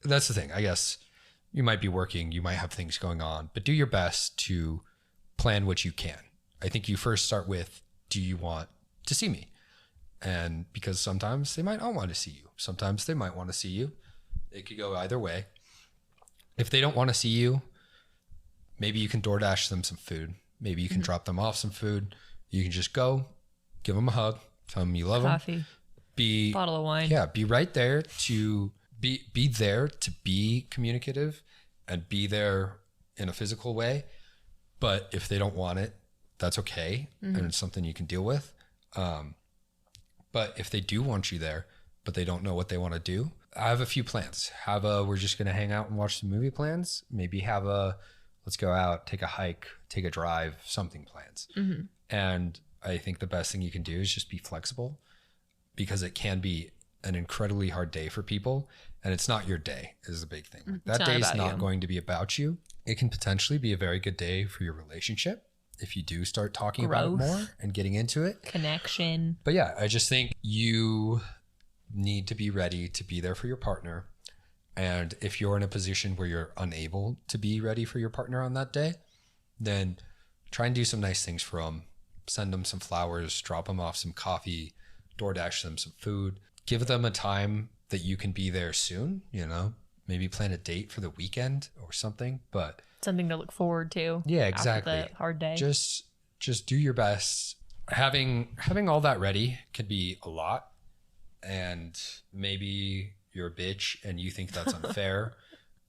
B: That's the thing. I guess you might be working, you might have things going on, but do your best to plan what you can. I think you first start with, do you want to see me? And because sometimes they might not want to see you. Sometimes they might want to see you. It could go either way. If they don't want to see you, maybe you can DoorDash them some food. Maybe you can drop them off some food. You can just go, give them a hug, tell them you love
A: Coffee.
B: them.
A: Bottle of wine.
B: Yeah, be right there to be there to be communicative and be there in a physical way. But if they don't want it, that's okay. And it's something you can deal with. But if they do want you there, but they don't know what they want to do, I have a few plans. We're just going to hang out and watch some movie plans. Maybe let's go out, take a hike, take a drive, something plans. And I think the best thing you can do is just be flexible, because it can be an incredibly hard day for people. And it's not your day is the big thing. That day is not going to be about you. It can potentially be a very good day for your relationship if you do start talking about it more and getting into it.
A: Connection.
B: But yeah, I just think you need to be ready to be there for your partner. And if you're in a position where you're unable to be ready for your partner on that day, then try and do some nice things for them. Send them some flowers, drop them off some coffee, DoorDash them some food. Give them a time that you can be there soon, maybe plan a date for the weekend or something, but
A: something to look forward to.
B: Yeah, exactly.
A: After the hard day.
B: Just do your best. Having all that ready can be a lot, and maybe you're a bitch and you think that's unfair.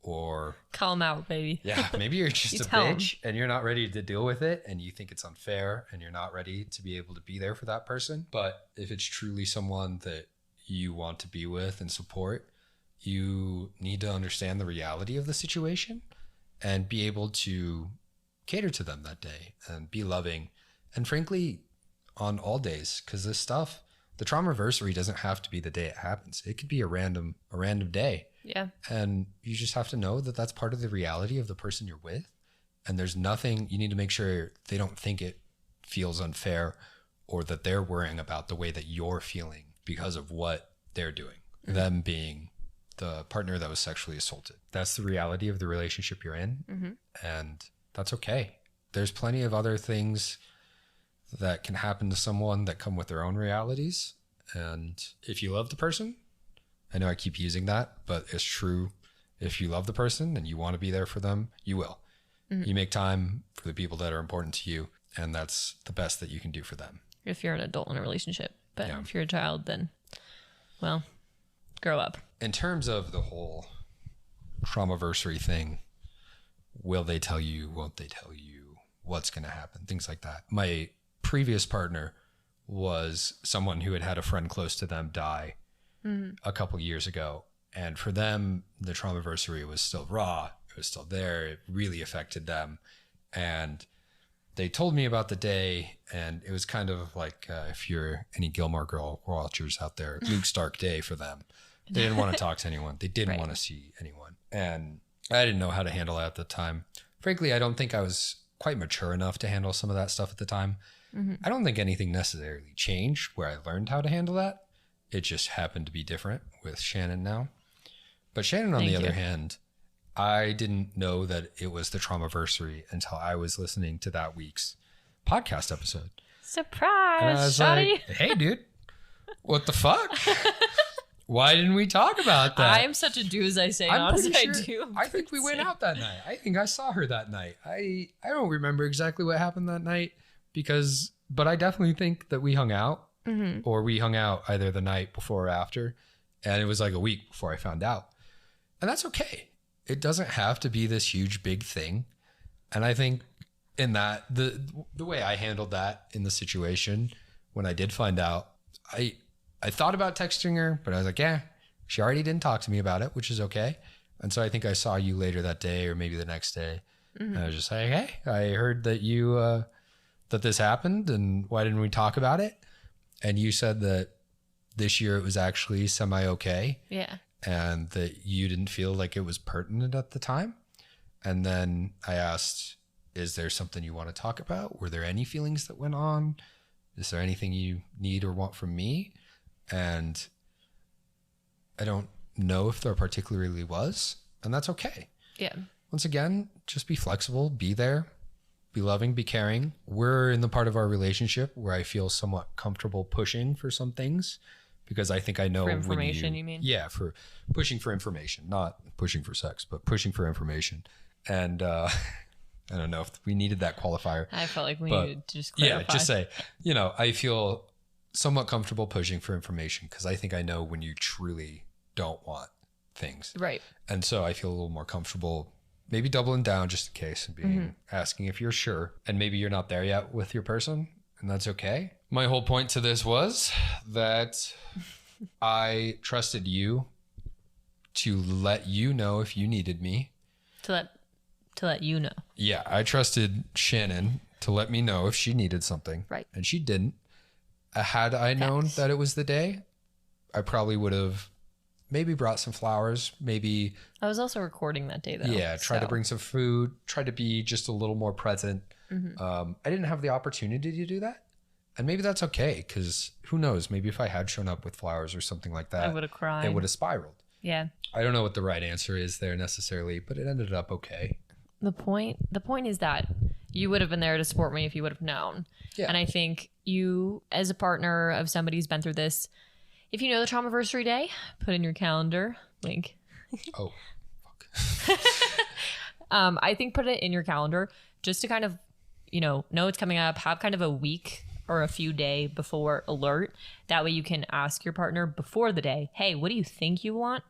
B: Or
A: call them out, baby.
B: Yeah, maybe you're just a bitch and you're not ready to deal with it and you think it's unfair and you're not ready to be able to be there for that person. But if it's truly someone that you want to be with and support, you need to understand the reality of the situation and be able to cater to them that day and be loving. And frankly, on all days, because this stuff, the traumaversary doesn't have to be the day it happens. It could be a random day.
A: Yeah.
B: And you just have to know that that's part of the reality of the person you're with. And there's nothing, you need to make sure they don't think it feels unfair or that they're worrying about the way that you're feeling because of what they're doing. Mm-hmm. Them being the partner that was sexually assaulted. That's the reality of the relationship you're in. Mm-hmm. And that's okay. There's plenty of other things that can happen to someone that come with their own realities. And if you love the person, I know I keep using that, but it's true. If you love the person and you want to be there for them, you will. Mm-hmm. You make time for the people that are important to you, and that's the best that you can do for them.
A: If you're an adult in a relationship. But if you're a child, then, well, grow up.
B: In terms of the whole traumaversary thing, will they tell you, won't they tell you, what's going to happen, things like that. My previous partner was someone who had had a friend close to them die a couple years ago. And for them, the traumaversary was still raw. It was still there. It really affected them. And they told me about the day, and it was kind of like, if you're any Gilmore Girl watchers out there, Luke's dark day for them. They didn't want to talk to anyone. They didn't want to see anyone. And I didn't know how to handle that at the time. Frankly, I don't think I was quite mature enough to handle some of that stuff at the time. Mm-hmm. I don't think anything necessarily changed where I learned how to handle that. It just happened to be different with Shannon now. But Shannon, on the other hand, I didn't know that it was the traumaversary until I was listening to that week's podcast episode.
A: Surprise,
B: and I was
A: Shotty.
B: like, hey, dude, what the fuck? Why didn't we talk about that?
A: I am such a do as I say, not as I do.
B: I think we went out that night. I think I saw her that night. I don't remember exactly what happened that night but I definitely think that we hung out. Mm-hmm. Or we hung out either the night before or after. And it was like a week before I found out. And that's okay. It doesn't have to be this huge, big thing. And I think in that, the way I handled that in the situation, when I did find out, I thought about texting her, but I was like, yeah, she already didn't talk to me about it, which is okay. And so I think I saw you later that day or maybe the next day. Mm-hmm. And I was just like, hey, I heard that that this happened, and why didn't we talk about it? And you said that this year it was actually semi-okay.
A: Yeah.
B: And that you didn't feel like it was pertinent at the time. And then I asked, is there something you want to talk about? Were there any feelings that went on? Is there anything you need or want from me? And I don't know if there particularly was. And that's okay.
A: Yeah.
B: Once again, just be flexible, be there. Be loving, be caring. We're in the part of our relationship where I feel somewhat comfortable pushing for some things because I think I know.
A: For information, you mean?
B: Yeah, for pushing for information, not pushing for sex, but pushing for information. And I don't know if we needed that qualifier.
A: I felt like we needed to just clarify.
B: Yeah, just say, I feel somewhat comfortable pushing for information because I think I know when you truly don't want things.
A: Right.
B: And so I feel a little more comfortable maybe doubling down just in case and asking if you're sure. And maybe you're not there yet with your person, and that's okay. My whole point to this was that I trusted you to let you know if you needed me.
A: To let you know.
B: Yeah, I trusted Shannon to let me know if she needed something.
A: Right.
B: And she didn't. Had I known that it was the day, I probably would have maybe brought some flowers, maybe.
A: I was also recording that day though.
B: Yeah, try to bring some food, try to be just a little more present. Mm-hmm. I didn't have the opportunity to do that. And maybe that's okay, because who knows, maybe if I had shown up with flowers or something like that,
A: I would have cried.
B: It would have spiraled.
A: Yeah.
B: I don't know what the right answer is there necessarily, but it ended up okay.
A: The point is that you would have been there to support me if you would have known. Yeah. And I think you, as a partner of somebody who's been through this, if you know the traumaversary day, put in your calendar, link.
B: Oh.
A: I think put it in your calendar just to kind of, know it's coming up, have kind of a week or a few day before alert. That way you can ask your partner before the day, hey, what do you think you want?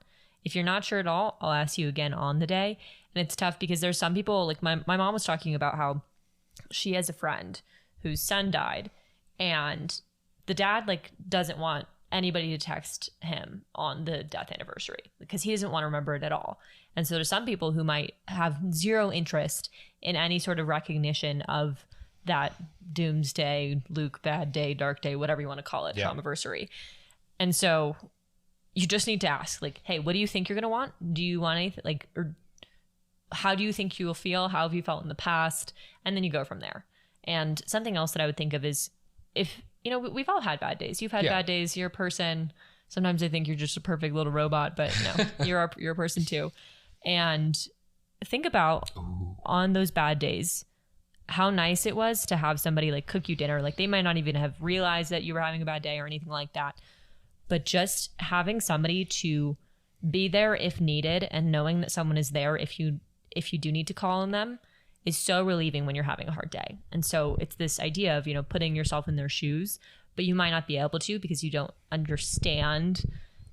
A: If you're not sure at all, I'll ask you again on the day. And it's tough because there's some people, like my mom was talking about how she has a friend whose son died, and the dad like doesn't want anybody to text him on the death anniversary because he doesn't want to remember it at all. And so there's some people who might have zero interest in any sort of recognition of that doomsday, Luke, bad day, dark day, whatever you want to call it, traumaversary. And so you just need to ask, like, hey, what do you think you're going to want? Do you want anything, like, or how do you think you will feel? How have you felt in the past? And then you go from there. And something else that I would think of is if, we've all had bad days. You've had bad days. You're a person. Sometimes I think you're just a perfect little robot, but no, you're a person too. And think about on those bad days, how nice it was to have somebody like cook you dinner. Like they might not even have realized that you were having a bad day or anything like that. But just having somebody to be there if needed and knowing that someone is there if you do need to call on them is so relieving when you're having a hard day. And so it's this idea of, putting yourself in their shoes, but you might not be able to because you don't understand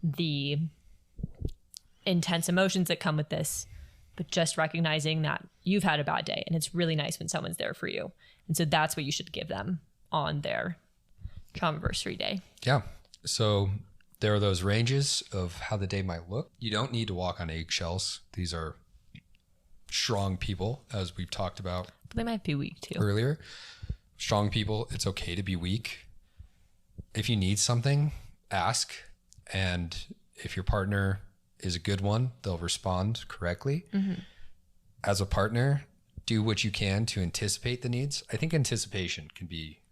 A: the intense emotions that come with this, but just recognizing that you've had a bad day and it's really nice when someone's there for you. And so that's what you should give them on their traumaversary day.
B: Yeah. So there are those ranges of how the day might look. You don't need to walk on eggshells. These are strong people, as we've talked about.
A: But they might be weak too.
B: Earlier. Strong people, it's okay to be weak. If you need something, ask. And if your partner is a good one, they'll respond correctly. Mm-hmm. As a partner, do what you can to anticipate the needs. I think anticipation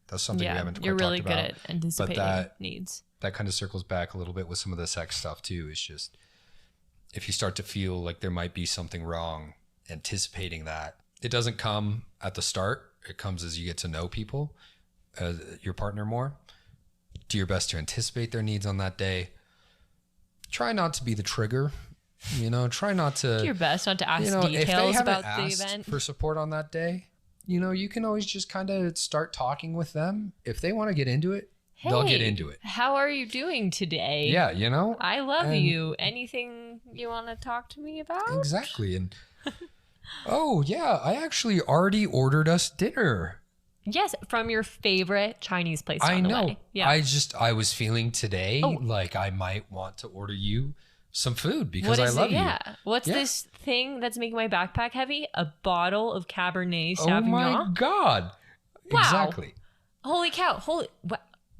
B: that's something we haven't quite
A: you're really
B: talked about.
A: good at anticipating needs.
B: That kind of circles back a little bit with some of the sex stuff too. It's just, if you start to feel like there might be something wrong, anticipating that. It doesn't come at the start. It comes as you get to know people, your partner more. Do your best to anticipate their needs on that day. Try not to be the trigger. Try not to
A: do your best not to ask details
B: if they
A: about
B: asked
A: the event
B: for support on that day. You can always just kind of start talking with them. If they want to get into it, they'll get into it.
A: How are you doing today?
B: Yeah,
A: I love you. Anything you want to talk to me about?
B: Exactly. And oh, yeah, I actually already ordered us dinner.
A: Yes, from your favorite Chinese place.
B: I know.
A: Way. Yeah.
B: I was feeling today like I might want to order you some food because I love you. Yeah.
A: What's this thing that's making my backpack heavy? A bottle of Cabernet Sauvignon.
B: Oh my God.
A: Wow.
B: Exactly.
A: Holy cow.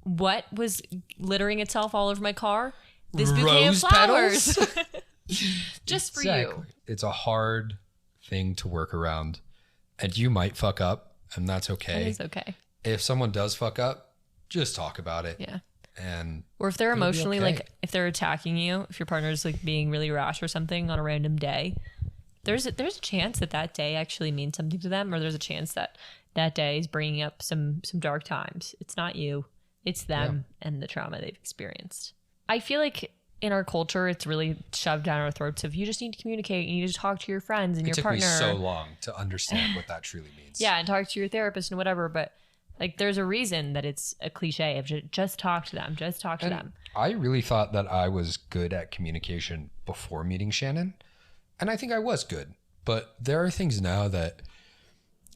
A: What was littering itself all over my car? This bouquet
B: Rose
A: of flowers.
B: petals?
A: Just for you.
B: It's a hard thing to work around, and you might fuck up, and that's okay.
A: That is okay.
B: If someone does fuck up, just talk about it.
A: Yeah.
B: And
A: or if they're emotionally like, if they're attacking you, if your partner's like being really rash or something on a random day, there's a chance that day actually means something to them, or there's a chance that day is bringing up some dark times. It's not you, it's them and the trauma they've experienced. I feel like in our culture, it's really shoved down our throats of you just need to communicate, you need to talk to your friends and your partner. It took
B: me so long to understand what that truly means.
A: Yeah, and talk to your therapist and whatever, but like there's a reason that it's a cliche of just talk to them, just talk to them.
B: I really thought that I was good at communication before meeting Shannon, and I think I was good, but there are things now that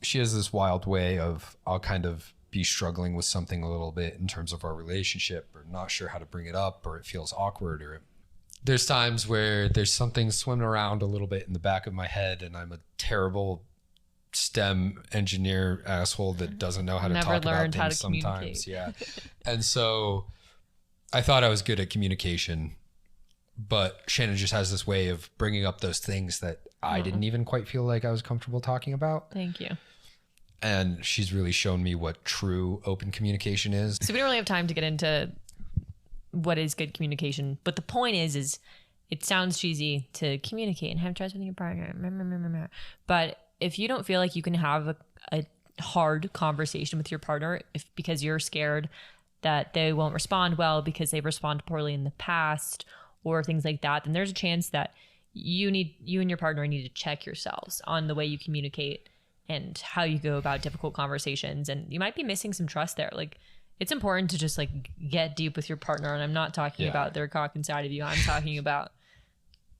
B: she has this wild way of, I'll kind of be struggling with something a little bit in terms of our relationship, or not sure how to bring it up, or it feels awkward, or there's times where there's something swimming around a little bit in the back of my head and I'm a terrible STEM engineer asshole that doesn't know how to talk about things sometimes. Yeah. And so I thought I was good at communication, but Shannon just has this way of bringing up those things that I didn't even quite feel like I was comfortable talking about.
A: Thank you.
B: And she's really shown me what true open communication is.
A: So we don't really have time to get into what is good communication, but the point is it sounds cheesy to communicate and have trust with your partner. But if you don't feel like you can have a hard conversation with your partner because you're scared that they won't respond well because they've responded poorly in the past or things like that, then there's a chance that you and your partner need to check yourselves on the way you communicate and how you go about difficult conversations. And you might be missing some trust there. Like, it's important to just like get deep with your partner. And I'm not talking about their cock inside of you. I'm talking about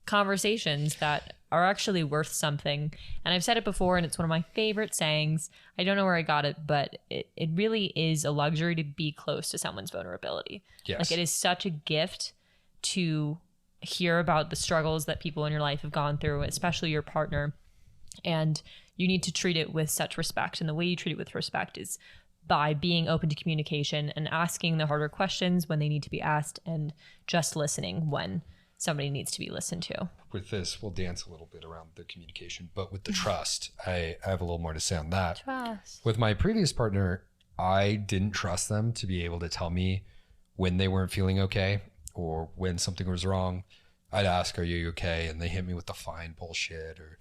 A: conversations that are actually worth something. And I've said it before, and it's one of my favorite sayings. I don't know where I got it, but it really is a luxury to be close to someone's vulnerability.
B: Yes.
A: Like, it is such a gift to hear about the struggles that people in your life have gone through, especially your partner. And you need to treat it with such respect. And the way you treat it with respect is by being open to communication and asking the harder questions when they need to be asked, and just listening when somebody needs to be listened to.
B: With this, we'll dance a little bit around the communication, but with the trust, I have a little more to say on that.
A: Trust.
B: With my previous partner, I didn't trust them to be able to tell me when they weren't feeling okay or when something was wrong. I'd ask, "Are you okay?" And they hit me with the fine bullshit, or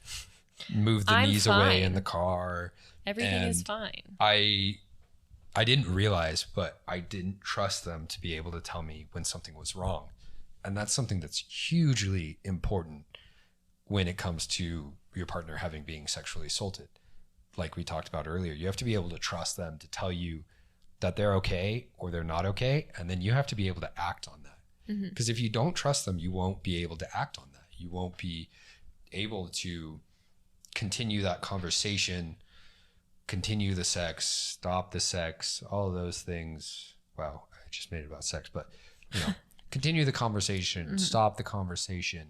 B: move the knees away in the car.
A: Everything is fine.
B: I didn't realize, but I didn't trust them to be able to tell me when something was wrong. And that's something that's hugely important when it comes to your partner being sexually assaulted. Like we talked about earlier, you have to be able to trust them to tell you that they're okay or they're not okay. And then you have to be able to act on that. Because if you don't trust them, you won't be able to act on that. You won't be able to continue that conversation, continue the sex, stop the sex, all of those things. Wow, I just made it about sex, but continue the conversation, stop the conversation,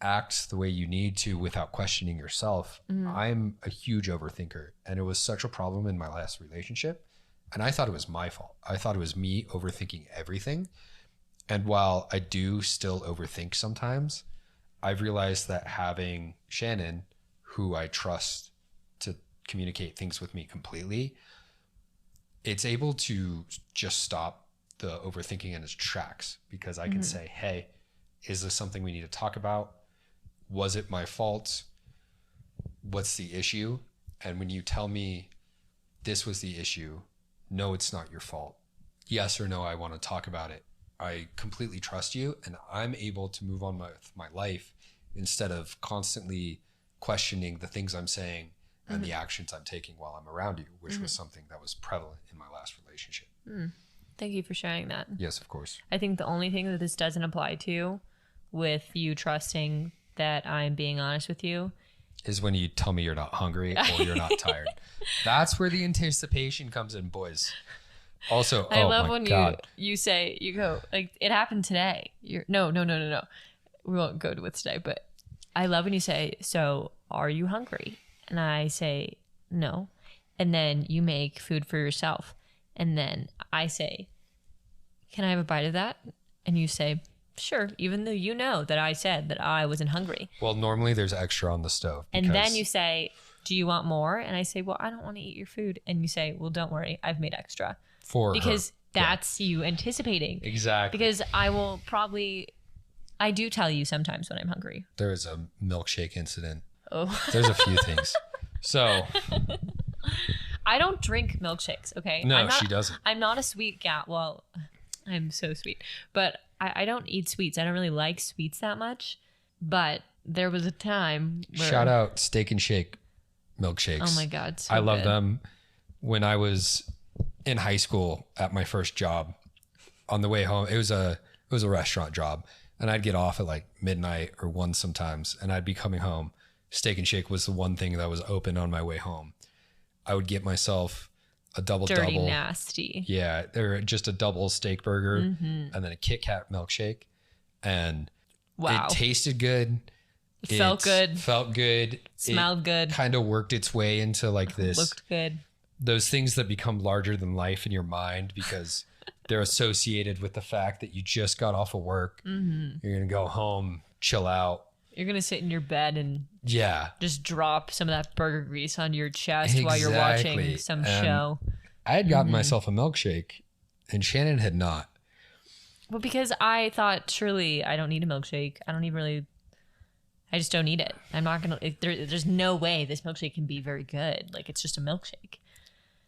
B: act the way you need to without questioning yourself. I'm a huge overthinker, and it was such a problem in my last relationship. And I thought it was my fault. I thought it was me overthinking everything. And while I do still overthink sometimes, I've realized that having Shannon, who I trust to communicate things with me completely, it's able to just stop the overthinking in its tracks, because I can say, "Hey, is this something we need to talk about? Was it my fault? What's the issue?" And when you tell me this was the issue, no, it's not your fault. Yes or no, I want to talk about it. I completely trust you, and I'm able to move on with my life instead of constantly questioning the things I'm saying and the actions I'm taking while I'm around you, which was something that was prevalent in my last relationship.
A: Thank you for sharing that.
B: Yes, of course.
A: I think the only thing that this doesn't apply to, with you trusting that I'm being honest with you,
B: is when you tell me you're not hungry or you're not tired. That's where the anticipation comes in, boys. Also,
A: I love when you say, you go, like, "It happened today." No. We won't go with today, but I love when you say, "So are you hungry?" And I say, "No." And then you make food for yourself. And then I say, "Can I have a bite of that?" And you say, "Sure," even though you know that I said that I wasn't hungry.
B: Well, normally there's extra on the stove.
A: And then you say, "Do you want more?" And I say, "Well, I don't want to eat your food." And you say, "Well, don't worry, I've made extra." Because that's you anticipating.
B: Exactly.
A: Because I do tell you sometimes when I'm hungry.
B: There is a milkshake incident.
A: Oh.
B: There's a few things. So.
A: I don't drink milkshakes, okay?
B: No, she doesn't.
A: I'm not a sweet gal. Well, I'm so sweet. But I don't eat sweets. I don't really like sweets that much. But there was a time where...
B: Shout out Steak and Shake milkshakes.
A: Oh my God, so
B: I love
A: good.
B: them. When I was in high school at my first job, on the way home, it was a restaurant job, and I'd get off at like midnight or 1 sometimes, and I'd be coming home. Steak and Shake was the one thing that was open on my way home. I would get myself a double.
A: Dirty, nasty.
B: Yeah, they're just a double steak burger and then a Kit Kat milkshake, and it tasted good.
A: It felt good.
B: Felt good.
A: Smelled good.
B: Kind of worked its way into like this.
A: Looked good.
B: Those things that become larger than life in your mind because they're associated with the fact that you just got off of work. You're going to go home, chill out.
A: You're going to sit in your bed and just drop some of that burger grease onto your chest while you're watching some show.
B: I had gotten myself a milkshake and Shannon had not.
A: Well, because I thought, surely I don't need a milkshake. I just don't need it. I'm not going to, there's no way this milkshake can be very good. Like, it's just a milkshake.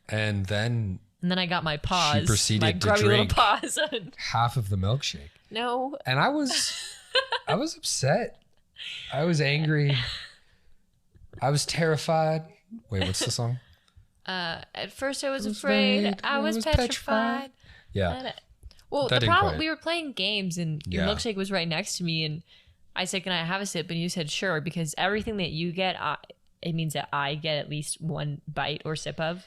B: And then
A: I got my paws.
B: She proceeded to drink half of the milkshake.
A: No.
B: And I was upset. I was angry. I was terrified. Wait, what's the song?
A: At first I was afraid. I was petrified.
B: Yeah.
A: Well,
B: That
A: the
B: didn't
A: problem,
B: quite.
A: we were playing games and your
B: Yeah.
A: milkshake was right next to me and I said, can I have a sip? And you said, sure, because everything that you get, it means that I get at least one bite or sip of.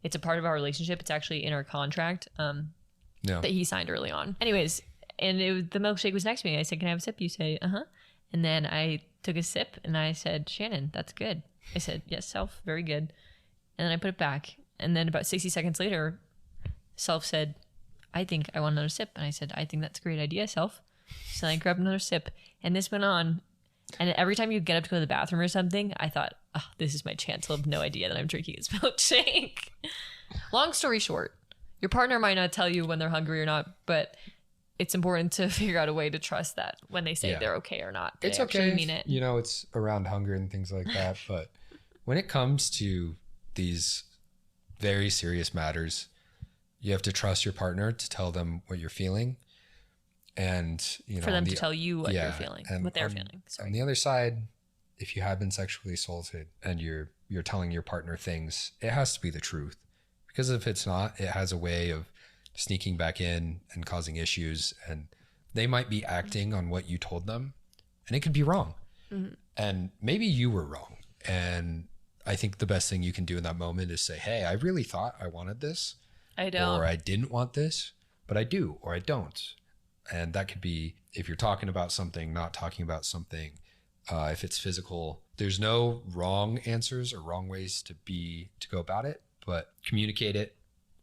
A: It's a part of our relationship. It's actually in our contract
B: Yeah.
A: that he signed early on. Anyways, and the milkshake was next to me. I said, can I have a sip? You say, uh-huh. And then I took a sip and I said, Shannon, that's good. I said, yes, Self, very good. And then I put it back. And then about 60 seconds later, Self said, I think I want another sip. And I said, I think that's a great idea, Self. So then I grabbed another sip. And this went on. And every time you get up to go to the bathroom or something, I thought, oh, this is my chance. He'll have no idea that I'm drinking his milkshake. Long story short, your partner might not tell you when they're hungry or not, but it's important to figure out a way to trust that when they say they're okay or not. They
B: It's
A: actually
B: okay.
A: mean it.
B: You know, it's around hunger and things like that. But when it comes to these very serious matters, you have to trust your partner to tell them what you're feeling. And, you know,
A: For them to tell you what you're feeling,
B: and
A: what they're feeling.
B: On the other side, if you have been sexually assaulted and you're telling your partner things, it has to be the truth. Because if it's not, it has a way of sneaking back in and causing issues. And they might be acting on what you told them and it could be wrong. Mm-hmm. And maybe you were wrong. And I think the best thing you can do in that moment is say, hey, I really thought I wanted this.
A: I don't.
B: Or I didn't want this, but I do, or I don't. And that could be if you're talking about something, not talking about something. If it's physical, there's no wrong answers or wrong ways to go about it, but communicate it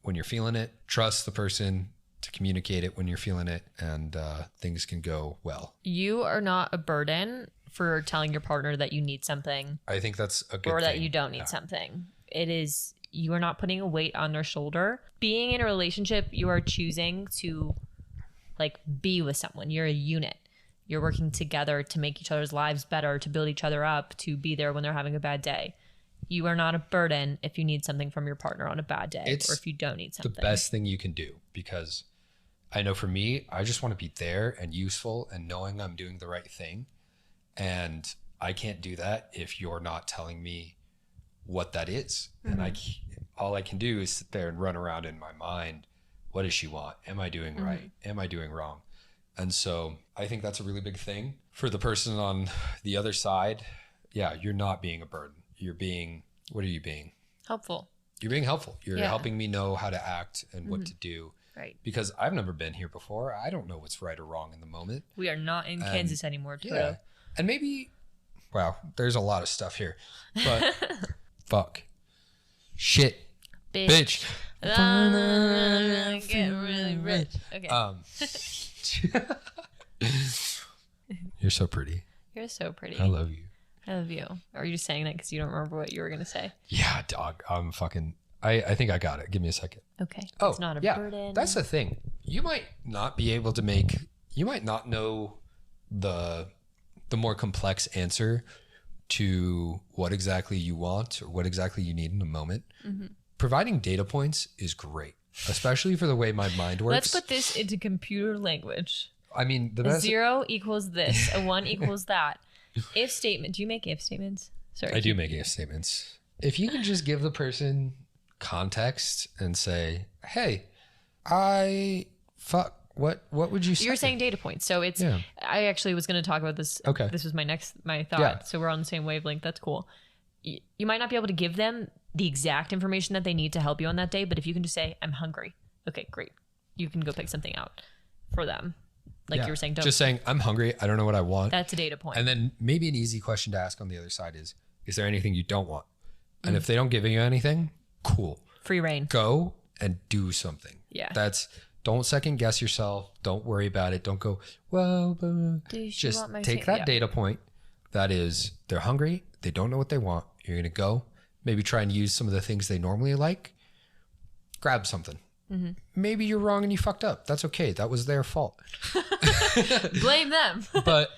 B: when you're feeling it. Trust the person to communicate it when you're feeling it, and things can go well.
A: You are not a burden for telling your partner that you need something.
B: I think that's a good thing.
A: Or that you don't need something. It is, you are not putting a weight on their shoulder. Being in a relationship, you are choosing to like be with someone. You're a unit. You're working together to make each other's lives better, to build each other up, to be there when they're having a bad day. You are not a burden if you need something from your partner on a bad day, or if you don't need something.
B: The best thing you can do, because I know for me, I just want to be there and useful and knowing I'm doing the right thing. And I can't do that if you're not telling me what that is. Mm-hmm. And all I can do is sit there and run around in my mind. What does she want? Am I doing right? Am I doing wrong? And so I think that's a really big thing for the person on the other side. Yeah, you're not being a burden. You're being, what are you being?
A: Helpful.
B: You're being helpful. You're helping me know how to act and what to do.
A: Right.
B: Because I've never been here before. I don't know what's right or wrong in the moment.
A: We are not in Kansas anymore. Too.
B: Yeah. And maybe, wow, there's a lot of stuff here. But fuck. Shit. Bitch.
A: Get really rich. Okay.
B: You're so pretty.
A: You're so pretty.
B: I love you.
A: I love you. Or are you just saying that because you don't remember what you were going to say?
B: Yeah, dog. I'm fucking... I think I got it. Give me a second.
A: Okay.
B: Oh,
A: it's not a burden.
B: That's the thing. You might not be able to make... You might not know the more complex answer to what exactly you want or what exactly you need in a moment. Mm-hmm. Providing data points is great, especially for the way my mind works.
A: Let's put this into computer language.
B: I mean, the
A: a
B: best...
A: 0 equals this. A 1 equals that. If statement. Do you make if statements? Sorry.
B: I do make if statements. If you can just give the person context and say, hey, what would you say?
A: You're saying data points. So it's, I actually was going to talk about this.
B: Okay.
A: This was my thought.
B: Yeah.
A: So we're on the same wavelength. That's cool. You might not be able to give them the exact information that they need to help you on that day, but if you can just say, I'm hungry. Okay, great. You can go pick something out for them. Like you were saying,
B: just saying, I'm hungry. I don't know what I want.
A: That's a data point.
B: And then maybe an easy question to ask on the other side is there anything you don't want? And if they don't give you anything, cool.
A: Free reign.
B: Go and do something.
A: Yeah.
B: Don't second guess yourself. Don't worry about it. Don't go, well, just take that data point. That is, they're hungry. They don't know what they want. You're going to go, maybe try and use some of the things they normally like. Grab something. Mm-hmm. Maybe you're wrong and you fucked up. That's okay. That was their fault.
A: Blame them.
B: But,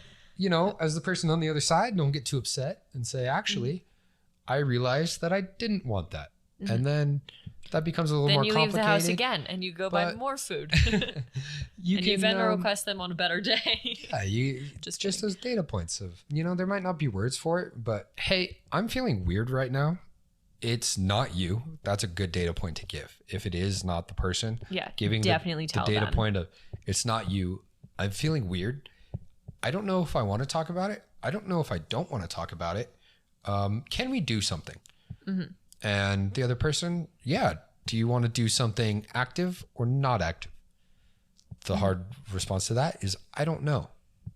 B: as the person on the other side, don't get too upset and say, actually, I realized that I didn't want that. Mm-hmm. And then that becomes a little more
A: complicated.
B: complicated.
A: Then you leave the house again and you go buy more food. You vendor request them on a better day.
B: Yeah, just those data points of, there might not be words for it, but hey, I'm feeling weird right now. It's not you. That's a good data point to give. If it is not the person, giving definitely the data point of it's not you. I'm feeling weird. I don't know if I want to talk about it. I don't know if I don't want to talk about it. Can we do something? Mm-hmm. And the other person, do you want to do something active or not active? The hard response to that is, I don't know.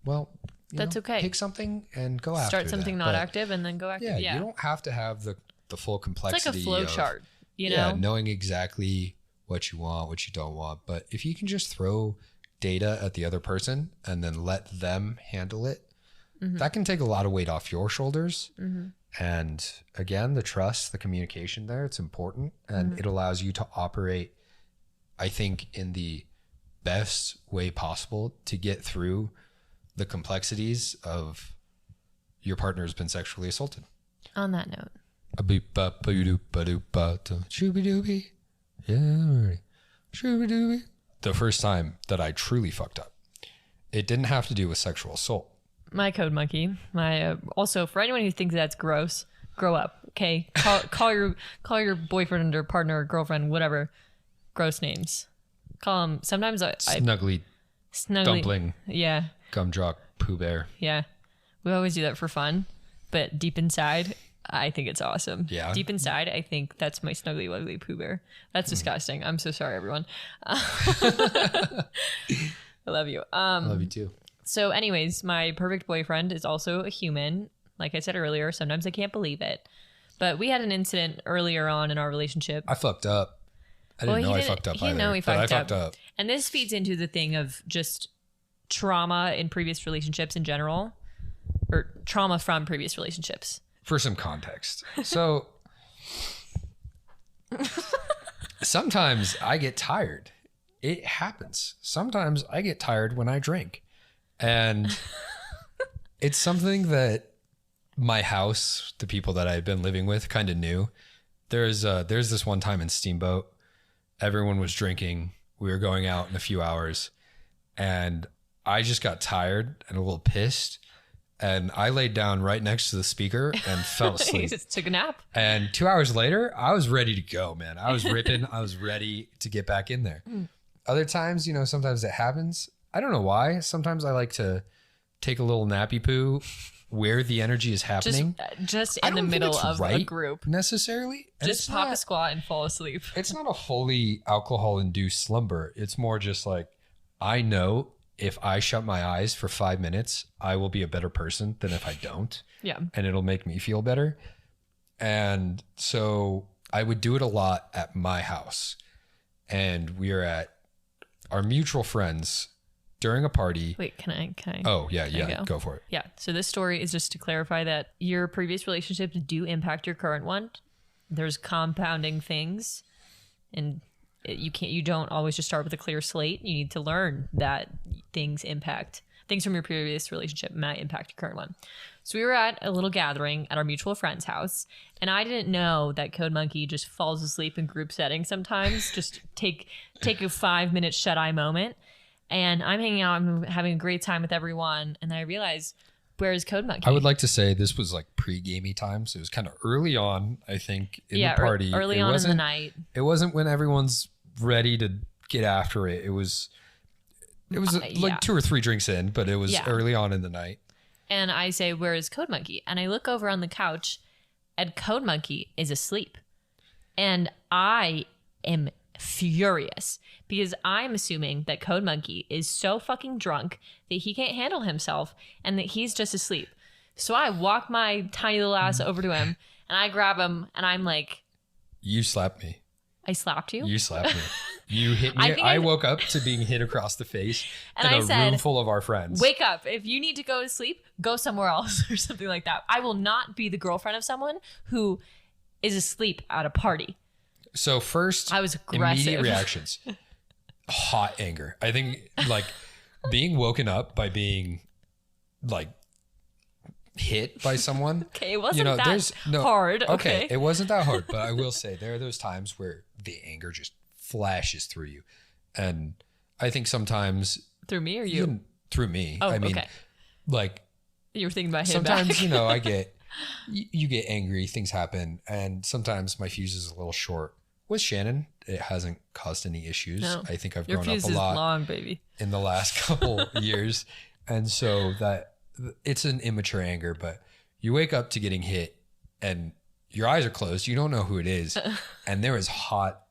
B: Well,
A: that's okay.
B: Pick something and go after it.
A: Start something not active and then go active.
B: Yeah, you don't have to have the full complexity.
A: It's like a flow chart, know?
B: Knowing exactly what you want, what you don't want. But if you can just throw data at the other person and then let them handle it, that can take a lot of weight off your shoulders. Mm-hmm. And again, the trust, the communication there, it's important. And it allows you to operate, I think, in the best way possible to get through the complexities of your partner has been sexually assaulted.
A: On that note.
B: The first time that I truly fucked up, it didn't have to do with sexual assault.
A: My code monkey. Also, for anyone who thinks that's gross, grow up. Okay, call your boyfriend or partner or girlfriend, whatever, gross names. Call them. Sometimes
B: Snuggly, dumpling.
A: Yeah.
B: Gumdrop, Pooh Bear.
A: Yeah, we always do that for fun, but deep inside, I think it's awesome.
B: Yeah.
A: Deep inside, I think that's my snuggly wuggly Pooh Bear. That's disgusting. I'm so sorry, everyone. I love you.
B: I love you too.
A: So anyways, my perfect boyfriend is also a human. Like I said earlier, sometimes I can't believe it. But we had an incident earlier on in our relationship.
B: I fucked up. I didn't know I fucked up either. He didn't know he fucked up.
A: And this feeds into the thing of just trauma in previous relationships in general, or trauma from previous relationships.
B: For some context. So sometimes I get tired. It happens. Sometimes I get tired when I drink. And it's something that my house, the people that I've been living with, kind of knew. There's this one time in Steamboat, everyone was drinking. We were going out in a few hours, and I just got tired and a little pissed. And I laid down right next to the speaker and fell asleep.
A: You just took a nap.
B: And 2 hours later, I was ready to go, man. I was ripping. I was ready to get back in there. Other times, sometimes it happens. I don't know why. Sometimes I like to take a little nappy poo where the energy is happening.
A: Just in the middle of a group.
B: Necessarily. And
A: just pop a squat and fall asleep.
B: It's not a fully alcohol-induced slumber. It's more just like, I know if I shut my eyes for 5 minutes, I will be a better person than if I don't.
A: Yeah.
B: And it'll make me feel better. And so I would do it a lot at my house. And we are at our mutual friends during a party.
A: Wait, can I?
B: Oh, yeah. Go for it.
A: Yeah. So this story is just to clarify that your previous relationships do impact your current one. There's compounding things, and you don't always just start with a clear slate. You need to learn that things from your previous relationship might impact your current one. So we were at a little gathering at our mutual friend's house, and I didn't know that Code Monkey just falls asleep in group settings sometimes. Just take a 5-minute shut-eye moment. And I'm hanging out, I'm having a great time with everyone, and then I realize, where is Code Monkey?
B: I would like to say this was like pre-gamey time, so it was kind of early on, I think, in the party.
A: Early on in the night.
B: It wasn't when everyone's ready to get after it. It was like 2 or 3 drinks in, but it was early on in the night.
A: And I say, where is Code Monkey? And I look over on the couch, and Code Monkey is asleep. And I am furious because I'm assuming that Code Monkey is so fucking drunk that he can't handle himself and that he's just asleep. So I walk my tiny little ass over to him and I grab him and I'm like,
B: you slapped me.
A: I slapped you?
B: You slapped me. You hit me. I woke up to being hit across the face and in a room full of our friends.
A: Wake up. If you need to go to sleep, go somewhere else or something like that. I will not be the girlfriend of someone who is asleep at a party.
B: So first,
A: I was aggressive.
B: Immediate reactions. Hot anger. I think like being woken up by being like hit by someone.
A: Okay, it wasn't that hard.
B: Okay, it wasn't that hard. But I will say there are those times where the anger just flashes through you. And I think sometimes
A: through me or you?
B: Through me.
A: Oh,
B: I mean,
A: okay.
B: like
A: You were thinking about him
B: sometimes,
A: back.
B: you know, you get angry, things happen. And sometimes my fuse is a little short. With Shannon, it hasn't caused any issues.
A: No.
B: I think I've
A: Your
B: grown up
A: fuse
B: a
A: is
B: lot
A: long, baby.
B: in the last couple years. And so that it's an immature anger, but you wake up to getting hit and your eyes are closed. You don't know who it is. And there is hot,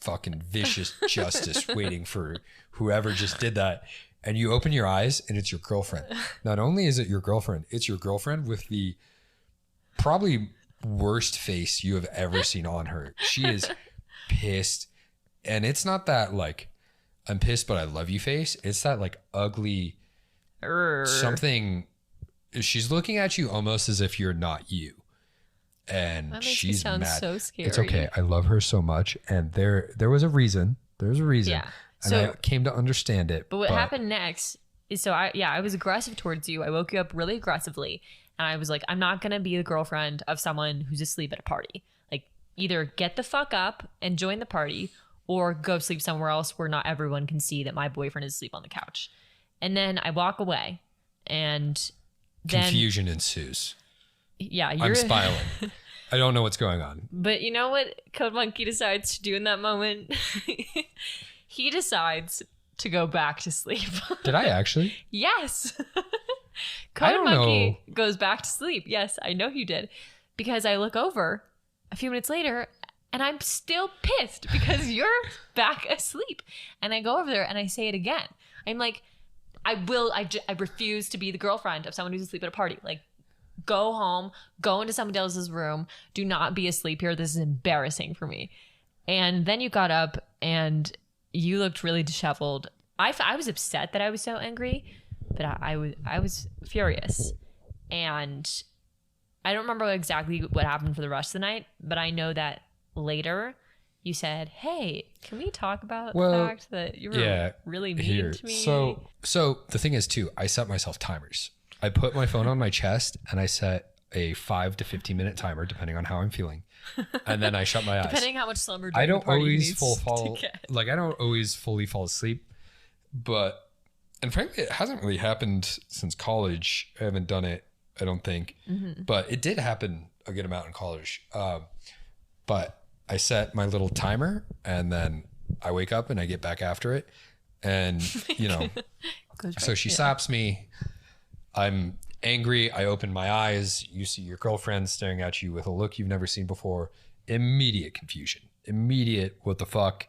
B: fucking vicious justice waiting for whoever just did that. And you open your eyes and it's your girlfriend. Not only is it your girlfriend, it's your girlfriend with the probably worst face you have ever seen on her. She is pissed. And it's not that like, I'm pissed, but I love you face. It's that like ugly something. She's looking at you almost as if you're not you. And
A: that makes
B: she's
A: me sound
B: mad.
A: so scary.
B: It's okay. I love her so much. And there was a reason. There's a reason.
A: Yeah.
B: And
A: So,
B: I came to understand it.
A: but what happened next is I was aggressive towards you. I woke you up really aggressively. And I was like, I'm not going to be the girlfriend of someone who's asleep at a party. Like, either get the fuck up and join the party or go sleep somewhere else where not everyone can see that my boyfriend is asleep on the couch. And then I walk away and then
B: Confusion ensues.
A: Yeah,
B: I'm spiraling. I don't know what's going on.
A: But you know what Code Monkey decides to do in that moment? He decides to go back to sleep.
B: Did I actually?
A: Yes.
B: I
A: Code
B: don't
A: Monkey
B: know.
A: goes back to sleep. Yes, I know you did. Because I look over a few minutes later and I'm still pissed because you're back asleep. And I go over there and I say it again. I'm like, I refuse to be the girlfriend of someone who's asleep at a party. Like, go home, go into somebody else's room. Do not be asleep here. This is embarrassing for me. And then you got up and you looked really disheveled. I was upset that I was so angry, but I was furious. And I don't remember exactly what happened for the rest of the night, but I know that later you said, "Hey, can we talk about the fact that you were really mean to me?"
B: So the thing is too, I set myself timers. I put my phone on my chest and I set a 5 to 15 minute timer, depending on how I'm feeling. And then I shut my eyes.
A: Depending how much slumber
B: I don't always
A: I
B: don't always fully fall asleep, and frankly, it hasn't really happened since college. I haven't done it, I don't think, but it did happen a good amount in college. But I set my little timer and then I wake up and I get back after it. And, you know, so she slaps me. I'm angry. I open my eyes. You see your girlfriend staring at you with a look you've never seen before. Immediate confusion. Immediate, what the fuck?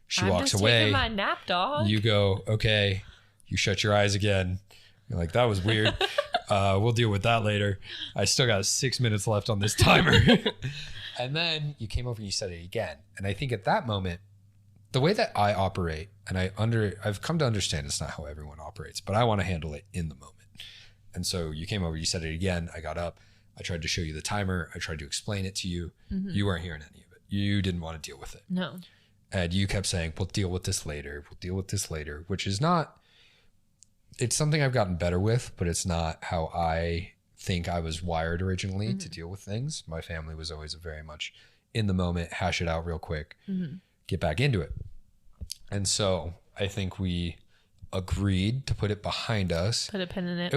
B: She walks away.
A: Taking my nap, dog.
B: You go, okay. You shut your eyes again. You're like, that was weird. We'll deal with that later. I still got 6 minutes left on this timer. And then you came over and you said it again. And I think at that moment, the way that I operate, and I've come to understand it's not how everyone operates, but I want to handle it in the moment. And so you came over, you said it again. I got up. I tried to show you the timer. I tried to explain it to you. You weren't hearing any of it. You didn't want to deal with it.
A: No.
B: And you kept saying, we'll deal with this later. We'll deal with this later, which is not, it's something I've gotten better with, but it's not how I think I was wired originally to deal with things. My family was always very much in the moment, hash it out real quick, get back into it. And so I think we agreed to put it behind us.
A: Put a pin in it.
B: It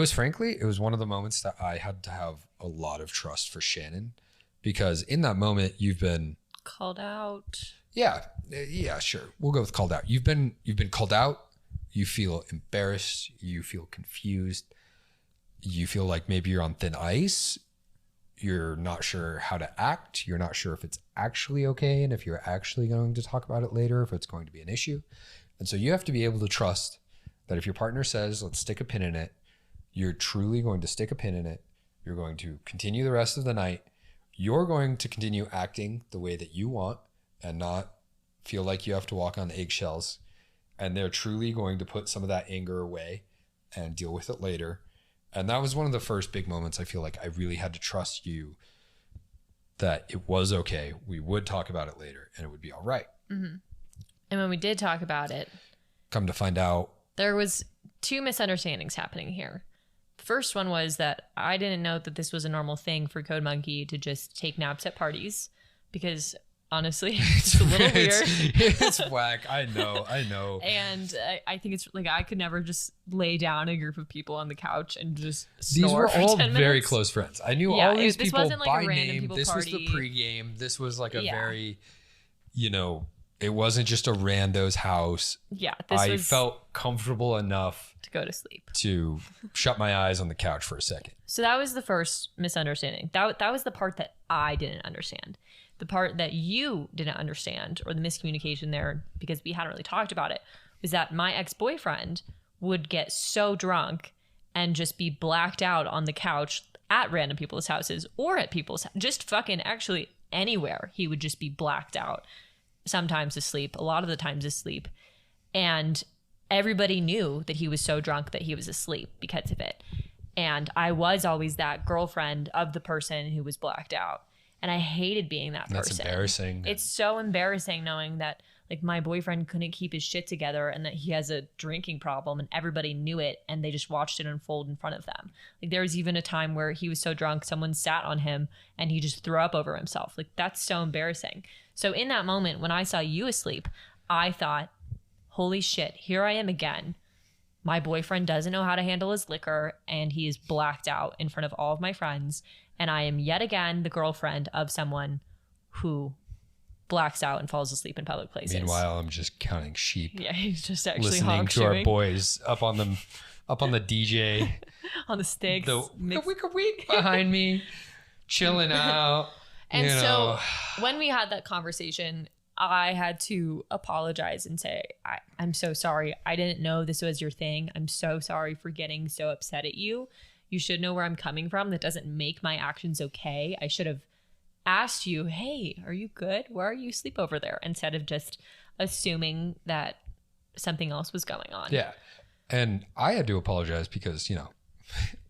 B: was one of the moments that I had to have a lot of trust for Shannon, because in that moment you've been
A: called out.
B: Yeah, sure. We'll go with called out. You've been called out. You feel embarrassed. You feel confused. You feel like maybe you're on thin ice. You're not sure how to act. You're not sure if it's actually okay and if you're actually going to talk about it later, if it's going to be an issue. And so you have to be able to trust that if your partner says, let's stick a pin in it, you're truly going to stick a pin in it. You're going to continue the rest of the night. You're going to continue acting the way that you want and not feel like you have to walk on eggshells. And they're truly going to put some of that anger away and deal with it later. And that was one of the first big moments I feel like I really had to trust you that it was okay. We would talk about it later and it would be all right.
A: And when we did talk about it,
B: come to find out,
A: there was 2 misunderstandings happening here. The first one was that I didn't know that this was a normal thing for Code Monkey to just take naps at parties, because honestly. It's a little weird.
B: It's whack. I know.
A: And I think it's like I could never just lay down a group of people on the couch and just
B: These
A: snore
B: were
A: for
B: all
A: 10
B: very
A: minutes.
B: close friends. I knew all these
A: this
B: people
A: wasn't like
B: by
A: a random
B: name.
A: people
B: This was
A: party.
B: the pregame. This was like a very, it wasn't just a rando's house.
A: Yeah.
B: I felt comfortable enough
A: to go to sleep.
B: To shut my eyes on the couch for a second.
A: So that was the first misunderstanding. That was the part that I didn't understand. The part that you didn't understand, or the miscommunication there, because we hadn't really talked about it, was that my ex-boyfriend would get so drunk and just be blacked out on the couch at random people's houses or at people's, just fucking actually anywhere. He would just be blacked out, sometimes asleep, a lot of the times asleep. And everybody knew that he was so drunk that he was asleep because of it. And I was always that girlfriend of the person who was blacked out. And I hated being that person.
B: That's embarrassing.
A: It's so embarrassing knowing that like my boyfriend couldn't keep his shit together and that he has a drinking problem and everybody knew it and they just watched it unfold in front of them. Like there was even a time where he was so drunk, someone sat on him and he just threw up over himself. Like that's so embarrassing. So in that moment, when I saw you asleep, I thought, holy shit, here I am again. My boyfriend doesn't know how to handle his liquor and he is blacked out in front of all of my friends. And I am yet again the girlfriend of someone who blacks out and falls asleep in public places.
B: Meanwhile, I'm just counting sheep.
A: Yeah, he's just actually
B: listening to our boys up on the DJ,
A: on the stakes,
B: the week behind me, chilling out.
A: And so when we had that conversation, I had to apologize and say, I'm so sorry. I didn't know this was your thing. I'm so sorry for getting so upset at you. You should know where I'm coming from. That doesn't make my actions okay. I should have asked you, hey, are you good? Why are you asleep over there? Instead of just assuming that something else was going on.
B: Yeah. And I had to apologize because,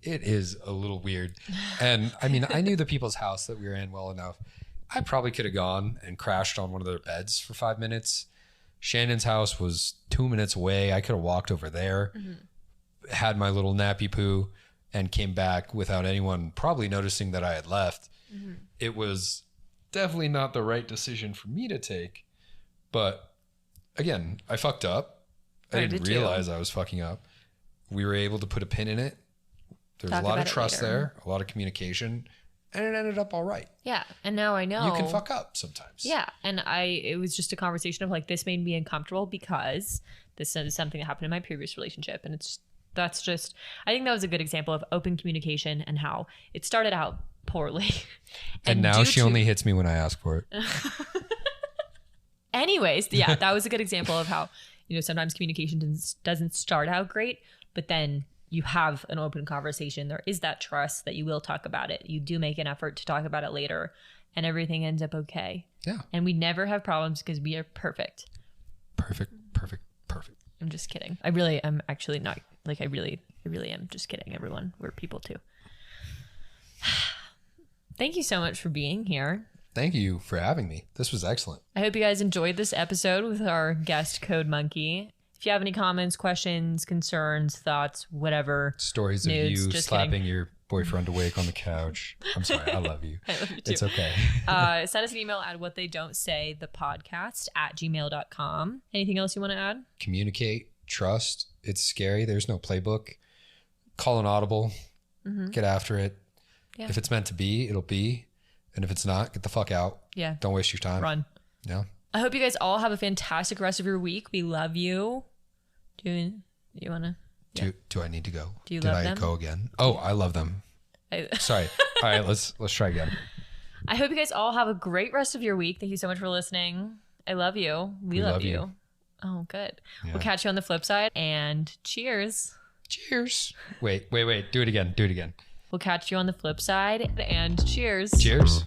B: it is a little weird. And I mean, I knew the people's house that we were in well enough. I probably could have gone and crashed on one of their beds for 5 minutes. Shannon's house was 2 minutes away. I could have walked over there, had my little nappy poo, and came back without anyone probably noticing that I had left. It was definitely not the right decision for me to take. But again, I fucked up. I didn't realize I was fucking up. We were able to put a pin in it. There was a lot of trust there, a lot of communication, and it ended up all right.
A: Yeah. And now I know.
B: You can fuck up sometimes.
A: Yeah. And it was just a conversation of like, this made me uncomfortable because this is something that happened in my previous relationship. And I think that was a good example of open communication and how it started out poorly.
B: And now she only hits me when I ask for it.
A: Anyways, yeah, that was a good example of how, sometimes communication doesn't start out great, but then you have an open conversation. There is that trust that you will talk about it. You do make an effort to talk about it later and everything ends up okay.
B: Yeah.
A: And we never have problems because we are perfect.
B: Perfect.
A: I'm just kidding. I really am actually not. Like, I really am just kidding, everyone. We're people too. Thank you so much for being here.
B: Thank you for having me. This was excellent.
A: I hope you guys enjoyed this episode with our guest Code Monkey. If you have any comments, questions, concerns, thoughts, whatever.
B: Stories
A: nudes,
B: of you slapping your boyfriend awake on the couch. I'm sorry. I love you.
A: I love you too.
B: It's okay.
A: Send us an email at whattheydon'tsay@gmail.com. Anything else you want to add?
B: Communicate. Trust. It's scary. There's no playbook. Call an audible. Get after it. Yeah. If it's meant to be, it'll be. And if it's not, get the fuck out.
A: Yeah.
B: Don't waste your time.
A: Run.
B: Yeah.
A: I hope you guys all have a fantastic rest of your week. We love you. Do you want to? Yeah.
B: Do I need to go?
A: Do you love them?
B: Did I go again? Oh, I love them. Sorry. All right, let's try again.
A: I hope you guys all have a great rest of your week. Thank you so much for listening. I love you. We love you. Oh, good. Yeah. We'll catch you on the flip side and cheers.
B: Cheers. Wait. Do it again.
A: We'll catch you on the flip side and cheers.
B: Cheers.